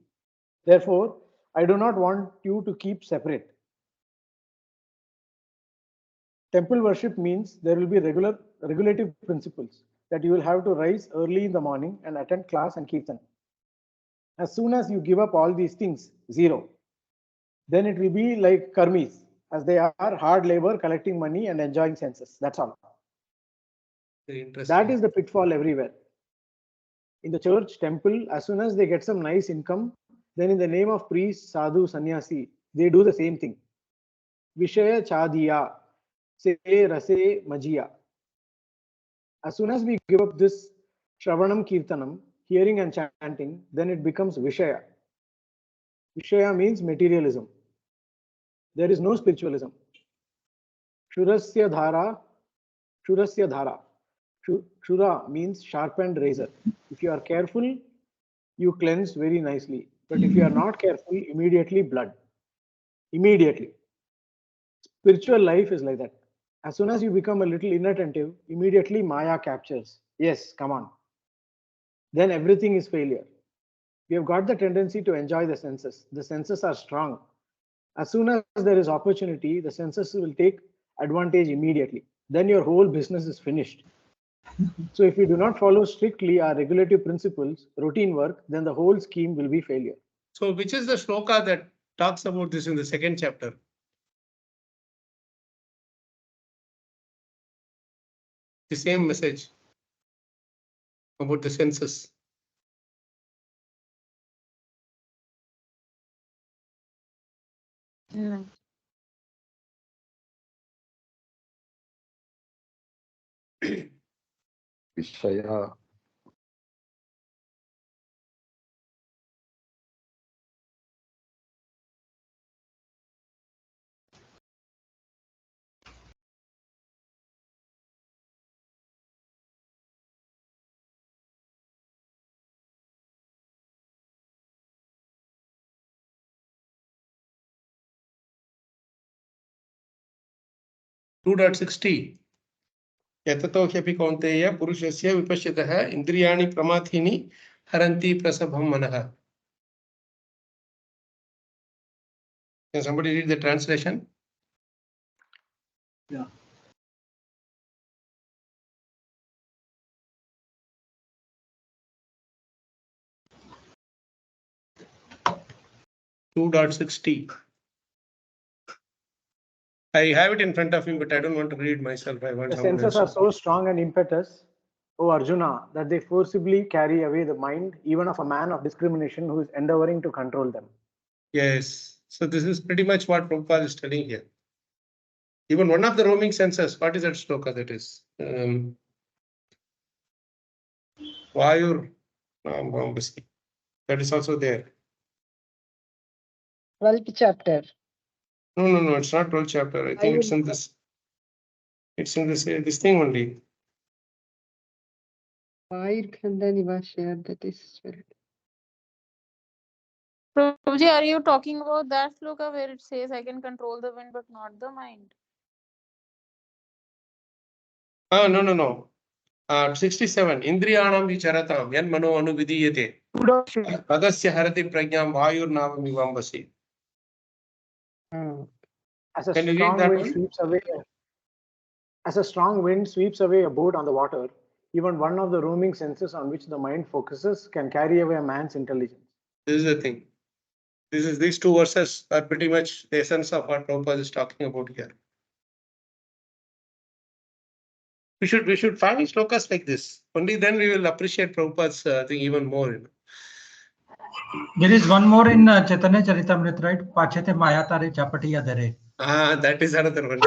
Therefore, I do not want you to keep separate. Temple worship means there will be regulative principles that you will have to rise early in the morning and attend class and kirtan. As soon as you give up all these things, zero, then it will be like karmis, as they are hard labor, collecting money and enjoying senses. That's all. Very interesting. That is the pitfall everywhere. In the church, temple, as soon as they get some nice income, then in the name of priest, sadhu, sannyasi, they do the same thing. Vishaya chadiya, se rase majiya. As soon as we give up this Shravanam Kirtanam, hearing and chanting, then it becomes Vishaya. Vishaya means materialism. There is no spiritualism. Shurasya dhara, Shurasya dhara. Shura means sharpened razor. If you are careful, you cleanse very nicely. But if you are not careful, immediately blood. Immediately. Spiritual life is like that. As soon as you become a little inattentive, immediately Maya captures. Yes, come on. Then everything is failure. We have got the tendency to enjoy the senses. The senses are strong. As soon as there is opportunity, the senses will take advantage immediately. Then your whole business is finished. So if we do not follow strictly our regulative principles, routine work, then the whole scheme will be failure. So which is the shloka that talks about this in the second chapter? The same message about the senses. No. Vishaya. .60 यततो ह्यपि कौन्तेय पुरुषस्य विपश्यतः इन्द्रियाणि प्रमाथीनि हरन्ति प्रसभं मनः. Can somebody read the translation? Yeah. .60. I have it in front of me, but I don't want to read myself. I want The someone senses else are so strong and impetuous, O Arjuna, that they forcibly carry away the mind even of a man of discrimination who is endeavoring to control them. Yes. So this is pretty much what Prabhupada is telling here. Even one of the roaming senses, what is that shloka that is? Vayur. That is also there. 12th chapter. No, it's not 12th chapter. I think it's in this. It's in this thing only. That is Prabhuji, are you talking about that shloka where it says I can control the wind but not the mind? Oh, no. 67. Indriyanam vicharatam yan mano anuvidiyate. Padasya harati pragyam vayur navam vivambasi. As a Can you read strong that wind one? sweeps away, as a strong wind sweeps away a boat on the water, even one of the roaming senses on which the mind focuses can carry away a man's intelligence. This is the thing. These two verses are pretty much the essence of what Prabhupada is talking about here. We should find shlokas like this. Only then we will appreciate Prabhupada's thing even more. There is one more in Chaitanya Charitamrita, right? Pachete Maya Tare Chapatiya Dare. That is another one.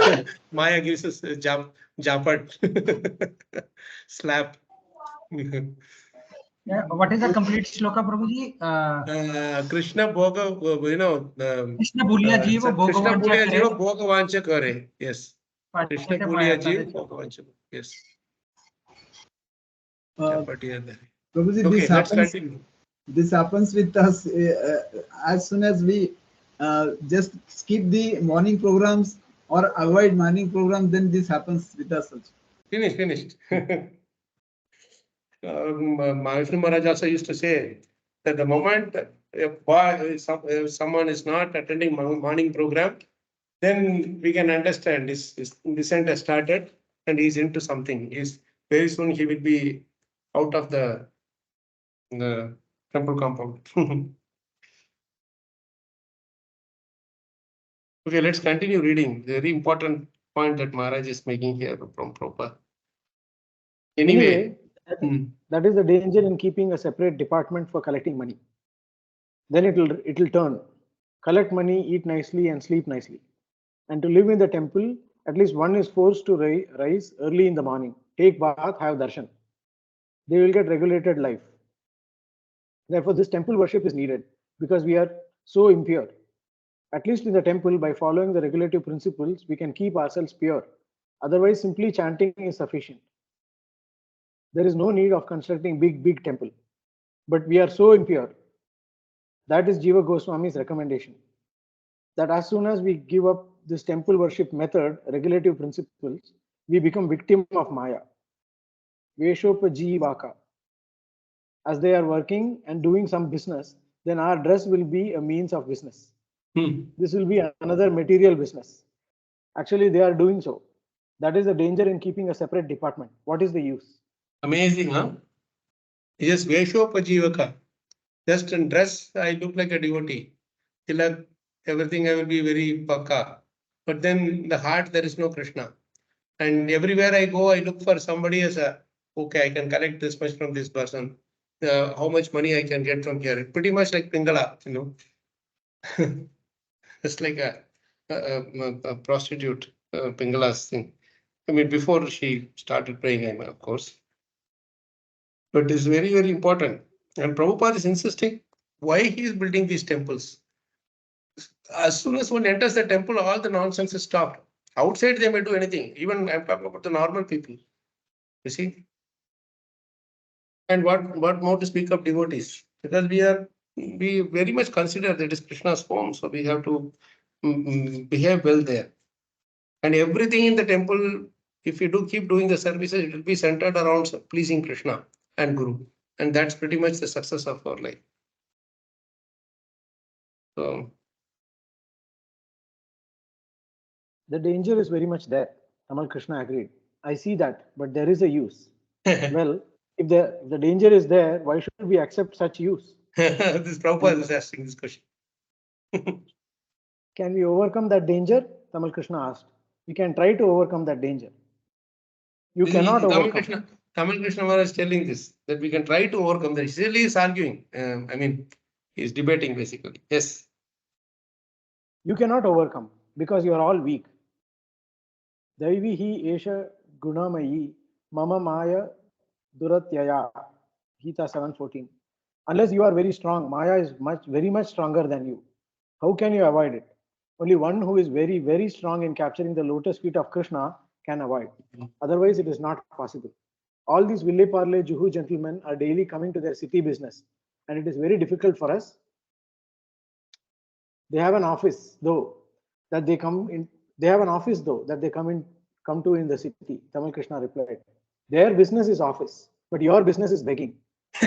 Maya gives us a japat slap. Yeah, what is the complete shloka, Prabhuji? Krishna Bhoga, Krishna Bhuliya Jiva Krishna Bhogavancha Bhuliya Kare. Jiva Bhogavancha Kare. Yes. Krishna Pachete Bhuliya Maya Jiva Tare. Bhogavancha. Yes. Prabhuji, Okay, let's continue. This happens with us as soon as we just skip the morning programs or avoid morning programs, then this happens with us also. Finished. Vishnu Maharaj also used to say that the moment someone is not attending morning program, then we can understand his descent has started and he's into something. Very soon he will be out of the temple compound. Okay, let's continue reading. Very important point that Maharaj is making here from Prabhupada. Anyway, that is the danger in keeping a separate department for collecting money. Then it'll turn. Collect money, eat nicely, and sleep nicely. And to live in the temple, at least one is forced to rise early in the morning, take bath, have darshan. They will get regulated life. Therefore, this temple worship is needed because we are so impure. At least in the temple, by following the regulative principles, we can keep ourselves pure. Otherwise, simply chanting is sufficient. There is no need of constructing big temple. But we are so impure. That is Jiva Goswami's recommendation. That as soon as we give up this temple worship method, regulative principles, we become victim of Maya. Veshopajivaka. As they are working and doing some business, then our dress will be a means of business. This will be another material business. Actually, they are doing so. That is the danger in keeping a separate department. What is the use? Amazing, huh? Just Veshopajivaka. Just in dress, I look like a devotee. Tilak, everything I will be very pakka. But then in the heart, there is no Krishna. And everywhere I go, I look for somebody as okay, I can collect this much from this person. How much money I can get from here. Pretty much like Pingala, It's like a prostitute, Pingala's thing. I mean, before she started praying, of course. But it's very, very important. And Prabhupada is insisting why he is building these temples. As soon as one enters the temple, all the nonsense is stopped. Outside, they may do anything. Even I'm talking about the normal people. You see? And what more to speak of devotees? Because we very much consider that is Krishna's home, so we have to behave well there. And everything in the temple, if you do keep doing the services, it will be centered around pleasing Krishna and Guru. And that's pretty much the success of our life. So the danger is very much there. Tamal Krishna agreed. I see that, but there is a use. Well, if the danger is there, why should we accept such use? This Prabhupada is asking this question. Can we overcome that danger? Tamal Krishna asked. We can try to overcome that danger. You cannot overcome. Tamal Krishna Maharaj is telling this, that we can try to overcome that. He is arguing. I mean, he is debating basically. Yes. You cannot overcome because you are all weak. Daivihi esha gunamayi mama maya duratyaya. Gita 7:14. Unless you are very strong, Maya is very much stronger than you. How can you avoid it? Only one who is very, very strong in capturing the lotus feet of Krishna can avoid. Otherwise, it is not possible. All these Ville Parle Juhu gentlemen are daily coming to their city business, and it is very difficult for us. They have an office, though, that they come in. They have an office, though, that they come to in the city. Tamal Krishna replied, their business is office, but your business is begging.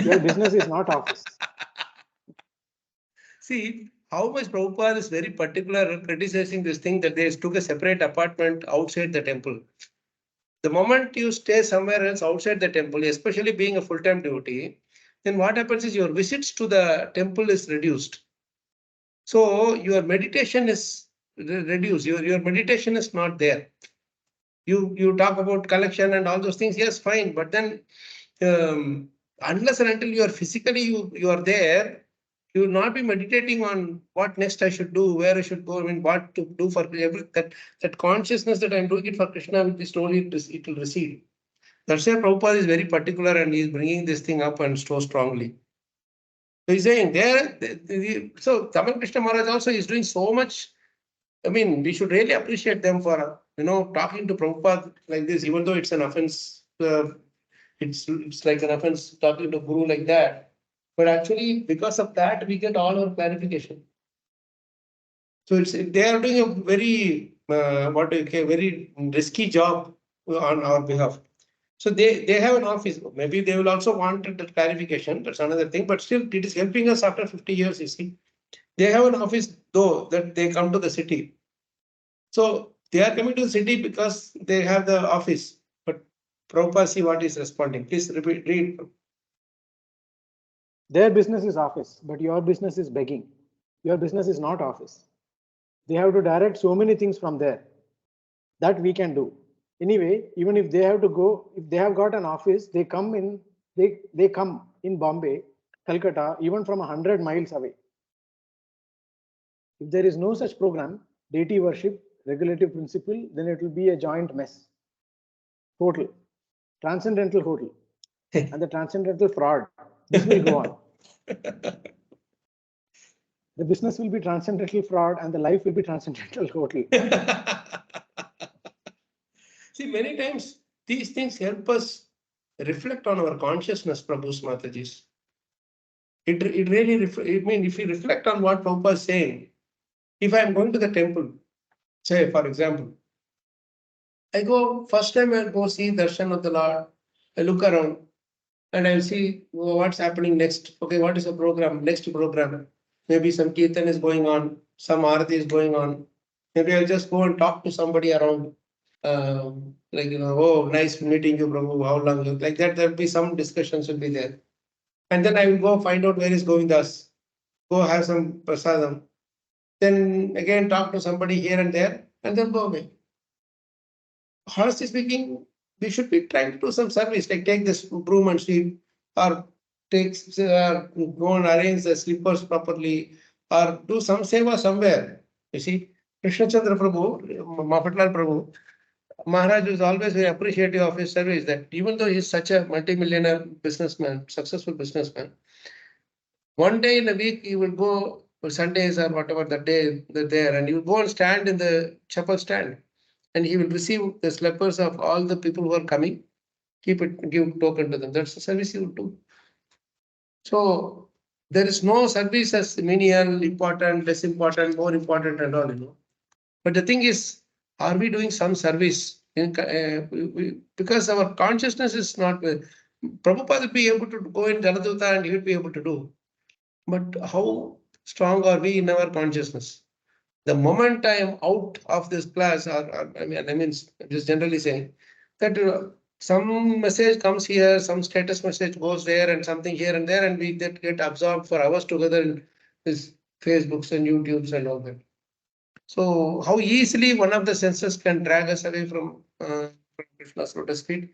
Your business is not office. See how much Prabhupada is very particular criticizing this thing that they took a separate apartment outside the temple. The moment you stay somewhere else outside the temple, especially being a full-time devotee, then what happens is your visits to the temple is reduced. So your meditation is reduced. Your meditation is not there. You talk about collection and all those things, yes, fine. But then unless and until you are physically you are there, you will not be meditating on what next I should do, where I should go, I mean, what to do for that consciousness that I'm doing it for Krishna will be slowly it will recede. That's why Prabhupada is very particular and he is bringing this thing up and so strongly. So he's saying so Tamal Krishna Maharaj also is doing so much. I mean, we should really appreciate them for talking to Prabhupada like this, even though it's an offense. It's like an offense talking to Guru like that. But actually, because of that, we get all our clarification. So they are doing a very very risky job on our behalf. So they have an office. Maybe they will also want that clarification. That's another thing. But still, it is helping us after 50 years. You see, they have an office though that they come to the city. So they are coming to the city because they have the office. But Prabhupada, see what is responding. Please read. Their business is office, but your business is begging. Your business is not office. They have to direct so many things from there that we can do. Anyway, even if they have to go, if they have got an office, they come in Bombay, Calcutta, even from 100 miles away. If there is no such program, deity worship, regulative principle, then it will be a joint mess. Total, transcendental total, and the transcendental fraud. This will go on. The business will be transcendental fraud, and the life will be transcendental total. See, many times these things help us reflect on our consciousness, Prabhu's Matajis. It really, I mean, if you reflect on what Prabhupada is saying, if I am going to the temple, say, for example, I go, first time I go see darshan of the Lord, I look around and I'll see what's happening next. Okay, what is the program? Next program. Maybe some kirtan is going on, some arati is going on. Maybe I'll just go and talk to somebody around. Like, oh, nice meeting you, Prabhu. How long? Like that, there'll be some discussions will be there. And then I will go find out where is Govindas. Go have some prasadam. Then again talk to somebody here and there, and then go away. Honestly speaking, we should be trying to do some service, like take this broom and sweep, or go and arrange the slippers properly, or do some seva somewhere. You see, Krishna Chandra Prabhu, Mafatlal Prabhu, Maharaj was always very appreciative of his service, that even though he's such a multi-millionaire businessman, successful businessman, one day in a week he will go, or Sundays or whatever the day they're there, and he will go and stand in the chapel stand, and he will receive the slippers of all the people who are coming, give token to them. That's the service he will do. So there is no service as menial, important, less important, more important, and all, But the thing is, are we doing some service? Because our consciousness is not. Prabhupada will be able to go in Jaladuta and he will be able to do. But how strong are we in our consciousness? The moment I am out of this class, or I mean, just generally saying that some message comes here, some status message goes there, and something here and there, and we get absorbed for hours together in this Facebooks and YouTubes and all that. So how easily one of the senses can drag us away from Krishna's lotus feet.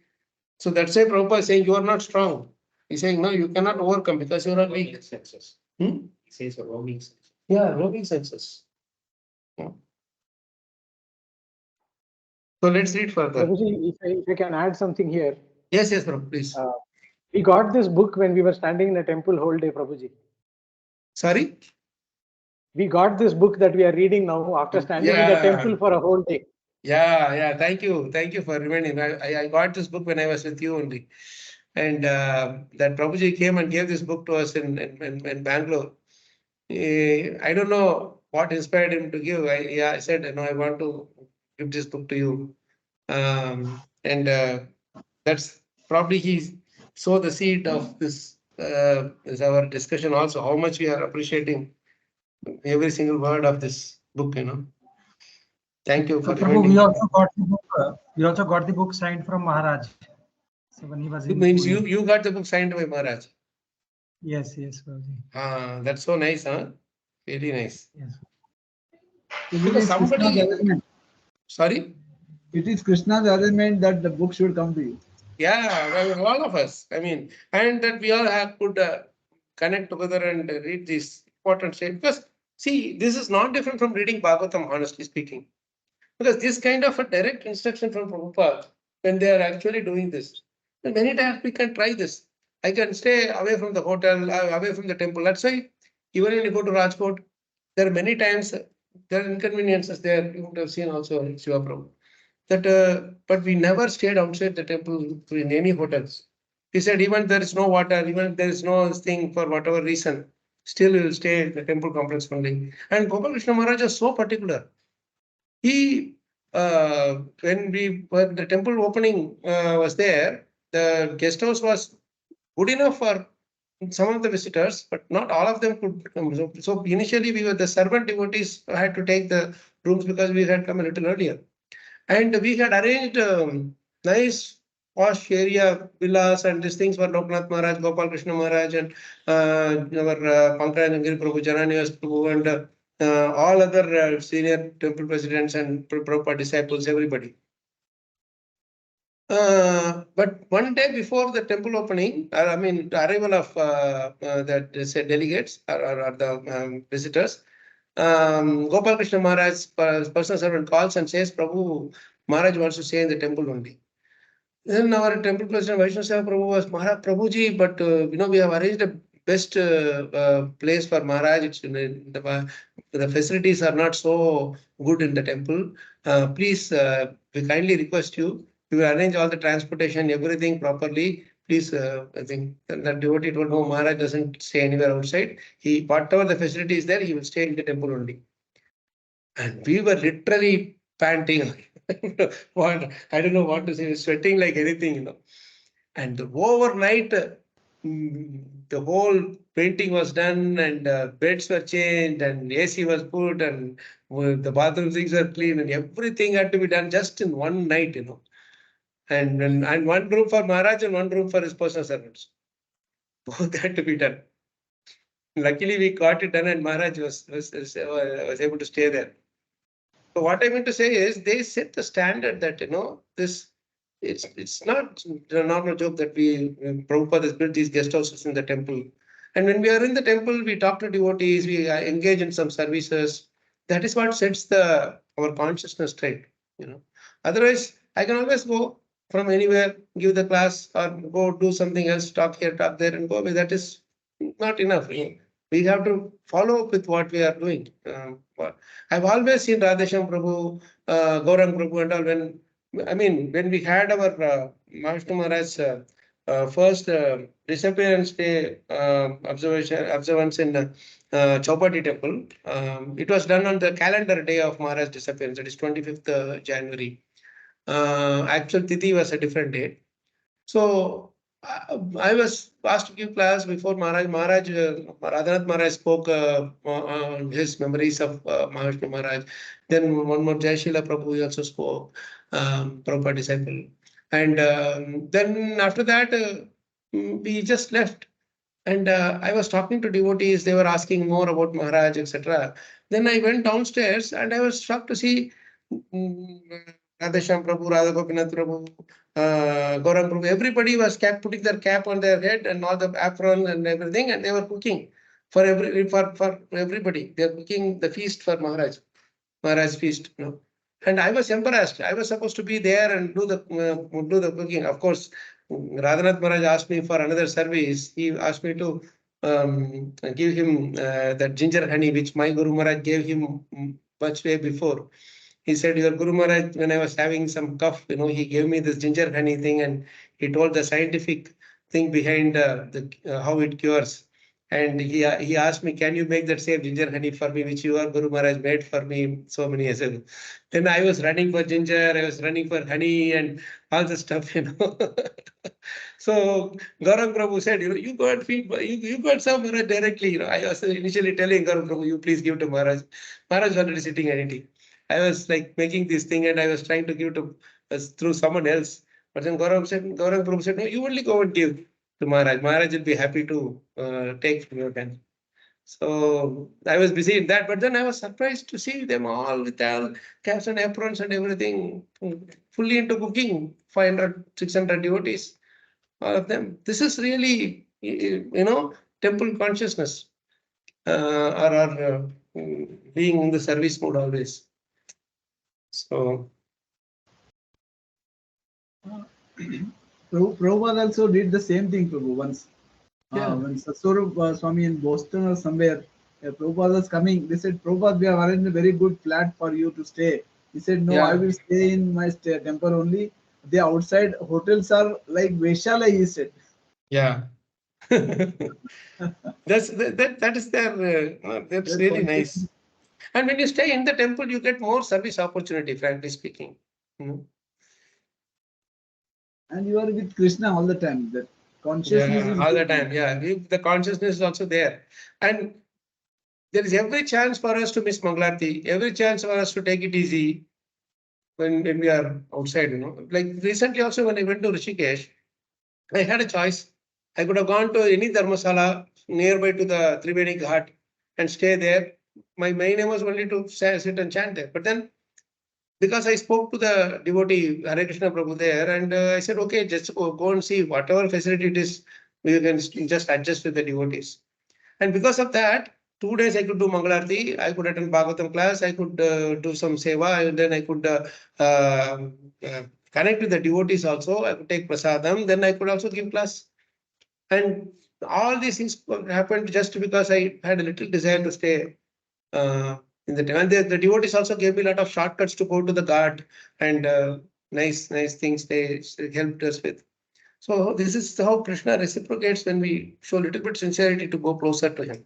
So that's why Prabhupada is saying you are not strong. He's saying no, you cannot overcome because you are weak. Senses. He says roaming senses. Yeah, roaming senses. Yeah. So let's read further. Prabhuji, if I can add something here. Yes, Prabhu, please. We got this book when we were standing in a temple whole day, Prabhuji. Sorry? We got this book that we are reading now after standing in the temple for a whole day. Yeah. Thank you for reminding. I got this book when I was with you only. And that Prabhuji came and gave this book to us in Bangalore. I don't know what inspired him to give. I said, I want to give this book to you. That's probably he sowed the seed of this is our discussion also, how much we are appreciating every single word of this book, Thank you for Prabhu, we also got the book. We also got the book signed from Maharaj. So when he was it means you got the book signed by Maharaj. Yes, Prabhuji. That's so nice, huh? Really nice. Yes. Because somebody. Sorry? It is Krishna's arrangement that the book should come to you. Yeah, all of us. And that we all could connect together and read this important statement. Because, see, this is not different from reading Bhagavatam, honestly speaking. Because this kind of a direct instruction from Prabhupada, when they are actually doing this, and many times we can try this. I can stay away from the hotel, away from the temple. That's why even when you go to Rajkot, there are many times there are inconveniences there. You would have seen also in Shiva Prabhu. But we never stayed outside the temple in any hotels. He said even there is no water, even there is no thing for whatever reason, still we will stay in the temple complex only. And Gopal Krishna Maharaj is so particular. He, when the temple opening was there, the guest house was good enough for some of the visitors, but not all of them could come. So initially the servant devotees had to take the rooms because we had come a little earlier. And we had arranged nice posh area villas and these things for Loknath Maharaj, Gopal Krishna Maharaj, and our Pankaj Giri Prabhu, Jananivas Prabhu, and all other senior temple presidents and Prabhupada disciples, everybody. But one day before the temple opening, the arrival of that say delegates or the visitors, Gopal Krishna Maharaj's personal servant calls and says, Prabhu, Maharaj wants to stay in the temple only. Then our temple president Vaishnav Seva Prabhu was Maharaj Prabhuji, but we have arranged a best place for Maharaj. It's the facilities are not so good in the temple. Please, we kindly request you. We will arrange all the transportation, everything properly. Please, I think that devotee told, no, Maharaj doesn't stay anywhere outside. Whatever the facility is there, he will stay in the temple only. And we were literally panting. I don't know what to say, sweating like anything, And overnight, the whole painting was done, and beds were changed, and AC was put, and the bathroom things were clean, and everything had to be done just in one night, And one room for Maharaj and one room for his personal servants. Both had to be done. Luckily, we got it done, and Maharaj was able to stay there. So what I mean to say is, they set the standard that it's not a normal joke that Prabhupada has built these guest houses in the temple. And when we are in the temple, we talk to devotees, we engage in some services. That is what sets our consciousness straight. Otherwise, I can always go from anywhere, give the class, or go do something else, talk here, talk there, and go away. That is not enough. We have to follow up with what we are doing. I've always seen Radhesham Prabhu, Gaurang Prabhu, and all. When we had our Maharashtra Maharaj's first disappearance day observance in Chaupati temple, it was done on the calendar day of Maharaj's disappearance. That is 25th January. Actual Tithi was a different date. So I was asked to give class before Maharaj. Radhanath Maharaj spoke on his memories of Maharashtra Maharaj. Then one more Jayashila Prabhu also spoke, Prabhupada disciple. And then after that, we just left. And I was talking to devotees. They were asking more about Maharaj, etc. Then I went downstairs and I was shocked to see Radhesham Prabhu, Radha Gopinath Prabhu, Gaurang Prabhu, everybody was putting their cap on their head and all the apron and everything, and they were cooking for everybody. They are cooking the feast for Maharaj feast. And I was embarrassed. I was supposed to be there and do the cooking. Of course, Radhanath Maharaj asked me for another service. He asked me to give him that ginger honey, which my Guru Maharaj gave him much way before. He said, your Guru Maharaj, when I was having some cough, he gave me this ginger honey thing, and he told the scientific thing behind how it cures. And he asked me, can you make that same ginger honey for me, which your Guru Maharaj made for me so many years ago? Then I was running for ginger, I was running for honey and all the stuff, So Gaurang Prabhu said, you go and feed, you go and serve Maharaj directly. I was initially telling Gaurang Prabhu, you please give to Maharaj. Maharaj was already sitting and eating. I was like making this thing and I was trying to give to through someone else. But then Gaurang Prabhu said, no, you only go and give to Maharaj. Maharaj will be happy to take from your hand. So I was busy in that, but then I was surprised to see them all with all caps and aprons and everything, fully into cooking, 500, 600 devotees, all of them. This is really, temple consciousness or being in the service mode always. So Prabhupada also did the same thing, Prabhu, once. Yeah. When Satsvarup Swami in Boston or somewhere, Prabhupada was coming, they said, Prabhupada, we have arranged a very good flat for you to stay. He said, no, Yeah. I will stay in my temple only. The outside hotels are like Veshala, he said. yeah. That is their, that's really nice. And when you stay in the temple, you get more service opportunity, frankly speaking. And you are with Krishna all the time. That consciousness is all the time. Yeah, the consciousness is also there, and there is every chance for us to miss Mangalarti, every chance for us to take it easy when we are outside. Like recently also when I went to Rishikesh, I had a choice. I could have gone to any dharmasala nearby to the Triveni Ghat and stay there. My main aim was only to sit and chant there. But then, because I spoke to the devotee, Hare Krishna Prabhu there, and I said, okay, just go and see whatever facility it is, we can just adjust with the devotees. And because of that, 2 days I could do Mangalarti, I could attend Bhagavatam class, I could do some seva, and then I could connect with the devotees also. I could take prasadam, then I could also give class. And all these things happened just because I had a little desire to stay in the time. And the devotees also gave me a lot of shortcuts to go to the Ghat and nice things they helped us with. So this is how Krishna reciprocates when we show a little bit sincerity to go closer to him.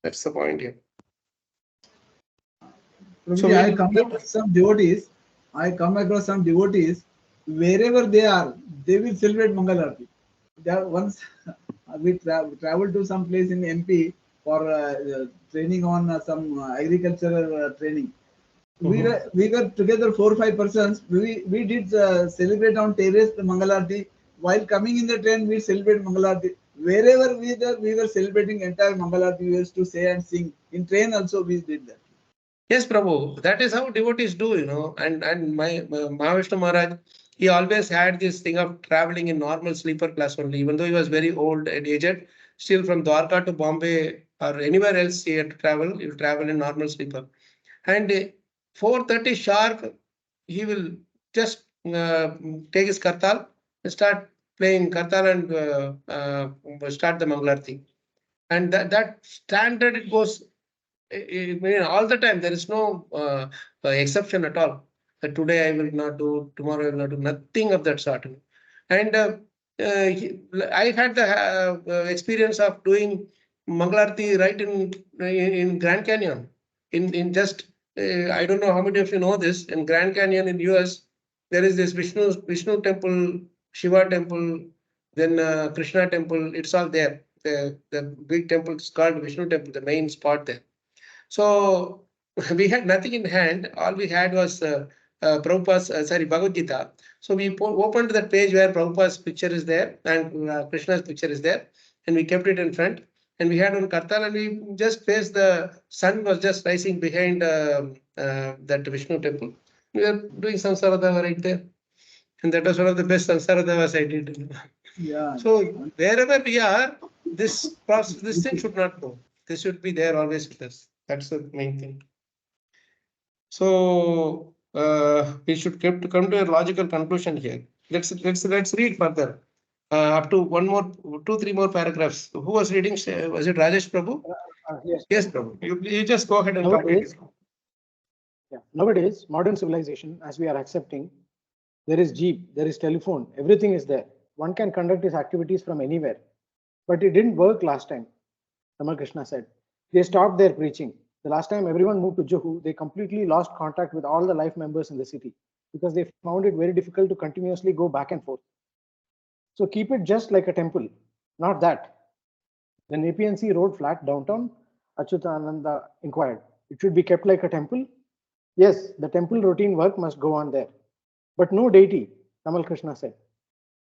That's the point here. So I come across some devotees. Wherever they are, they will celebrate Mangalarti. Once we traveled to some place in MP for training on some agricultural training. We were together 4 or 5 persons. We did celebrate on terrace the Mangalarti. While coming in the train, we celebrate Mangalarti. Wherever we were celebrating entire Mangalarti. We used to say and sing. In train also we did that. Yes, Prabhu. That is how devotees do, And my Mahavishnu Maharaj, he always had this thing of traveling in normal sleeper class only. Even though he was very old and aged, still from Dwarka to Bombay or anywhere else he had to travel. He would travel in normal sleeper. And 4:30 sharp, he will just take his kartal and start playing kartal and start the Mangalarti. And that standard, it goes all the time. There is no exception at all. Today I will not do, tomorrow I will not do, nothing of that sort. And I had the experience of doing Mangalarti right in Grand Canyon. In just, I don't know how many of you know this, in Grand Canyon in US, there is this Vishnu temple, Shiva temple, then Krishna temple, it's all there. The big temple is called Vishnu temple, the main spot there. So we had nothing in hand. All we had was Prabhupada's, Bhagavad Gita. So we opened that page where Prabhupada's picture is there and Krishna's picture is there, and we kept it in front. And we had one kartal, and we just faced the sun was just rising behind that Vishnu temple. We were doing Samsaradava right there, and that was one of the best Samsaradavas I did. Yeah. So wherever we are, this process, this thing should not go. This should be there always with us. That's the main thing. So we should come to a logical conclusion here. Let's read further. Up to 2-3 more paragraphs. Who was reading? Was it Rajesh Prabhu? Yes, Prabhu. You just go ahead and complete it. Yeah. Nowadays, modern civilization, as we are accepting, there is Jeep, there is telephone, everything is there. One can conduct his activities from anywhere. But it didn't work last time, Ramakrishna said. They stopped their preaching. The last time everyone moved to Juhu, they completely lost contact with all the life members in the city because they found it very difficult to continuously go back and forth. So keep it just like a temple, not that. Then APNC road flat downtown, Achyutananda inquired. It should be kept like a temple? Yes, the temple routine work must go on there. But no deity, Tamal Krishna said.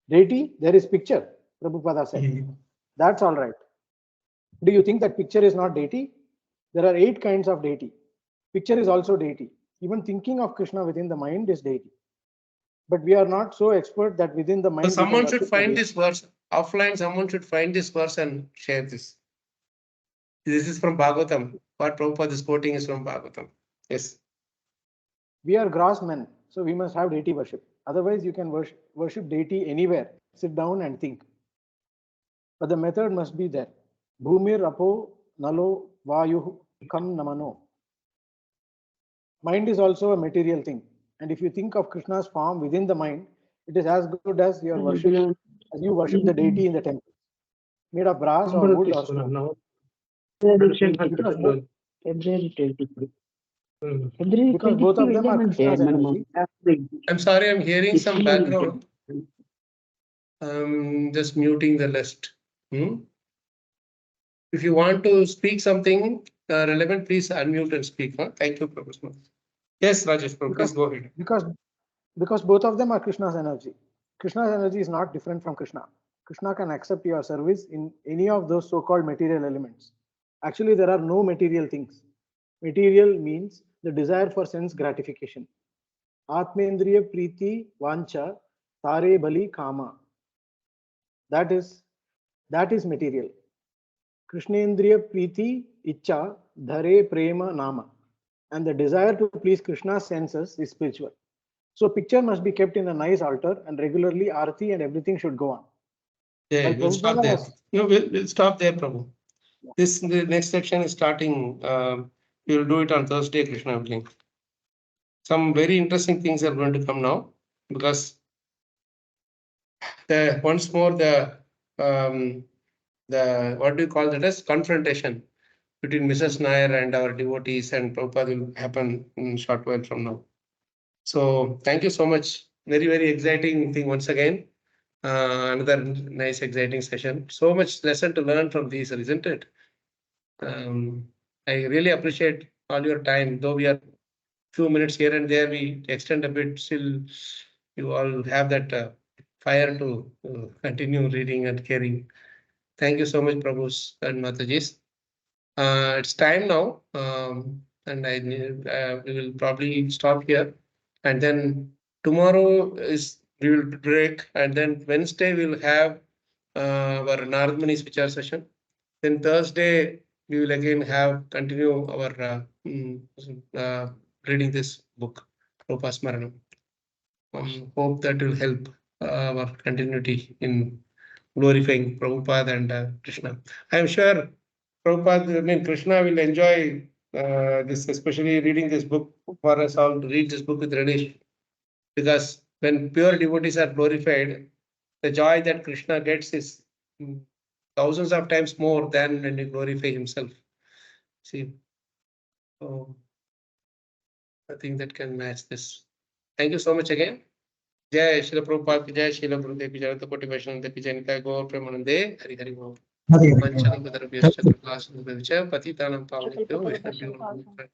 Deity, there is picture, Prabhupada said. That's all right. Do you think that picture is not deity? There are 8 kinds of deity. Picture is also deity. Even thinking of Krishna within the mind is deity. But we are not so expert that within the mind. So someone should find this verse offline. Someone should find this verse and share this. This is from Bhagavatam. What Prabhupada is quoting is from Bhagavatam. Yes. We are gross men, so we must have deity worship. Otherwise, you can worship deity anywhere. Sit down and think. But the method must be there. Bhumir apo nalo vayu kam namano. Mind is also a material thing. And if you think of Krishna's form within the mind, it is as good as your worship, as you worship the deity in the temple, made of brass or wood or stone. Because both of them are Krishna's energy. I'm sorry, I'm hearing some background. Just muting the list. If you want to speak something relevant, please unmute and speak. Huh? Thank you, Professor. Yes, Rajesh, please go ahead. Because both of them are Krishna's energy. Krishna's energy is not different from Krishna. Krishna can accept your service in any of those so-called material elements. Actually, there are no material things. Material means the desire for sense gratification. Atmendriya Priti Vancha Tare Bali Kama. That is material. Krishnendriya Priti Icha Dhare Prema Nama. And the desire to please Krishna's senses is spiritual. So picture must be kept in a nice altar and regularly arati and everything should go on. Yeah, we'll stop there. No, we'll stop there, Prabhu. Yeah. The next section is starting. We'll do it on Thursday, Krishna willing. Some very interesting things are going to come now because once more the what do you call that as confrontation between Mrs. Nair and our devotees and Prabhupada will happen in a short while from now. So thank you so much. Very, very exciting thing once again. Another nice, exciting session. So much lesson to learn from these, isn't it? I really appreciate all your time. Though we are few minutes here and there, we extend a bit. Still, you all have that fire to continue reading and caring. Thank you so much, Prabhus and Matajis. It's time now, and we will probably stop here. And then tomorrow we will break, and then Wednesday we will have our Nardmani's Vichar session. Then Thursday we will again continue our reading this book, Smaranam. Hope that will help our continuity in glorifying Prabhupada and Krishna. I am sure Prabhupada, Krishna will enjoy this, especially reading this book for us all to read this book with relish. Because when pure devotees are glorified, the joy that Krishna gets is thousands of times more than when he glorify himself. See, so nothing that can match this. Thank you so much again. Jai Srila Prabhupada ki Jai, Srila Gurudev ki Jai, Koti Vaishnava ki Jai, Nitai Gaur Premanande, Hari Hari Bol. Panchalam Padarabhyascha Kripasinubhyascha Patitanam Pavanebhyo Vaishnavabhyo.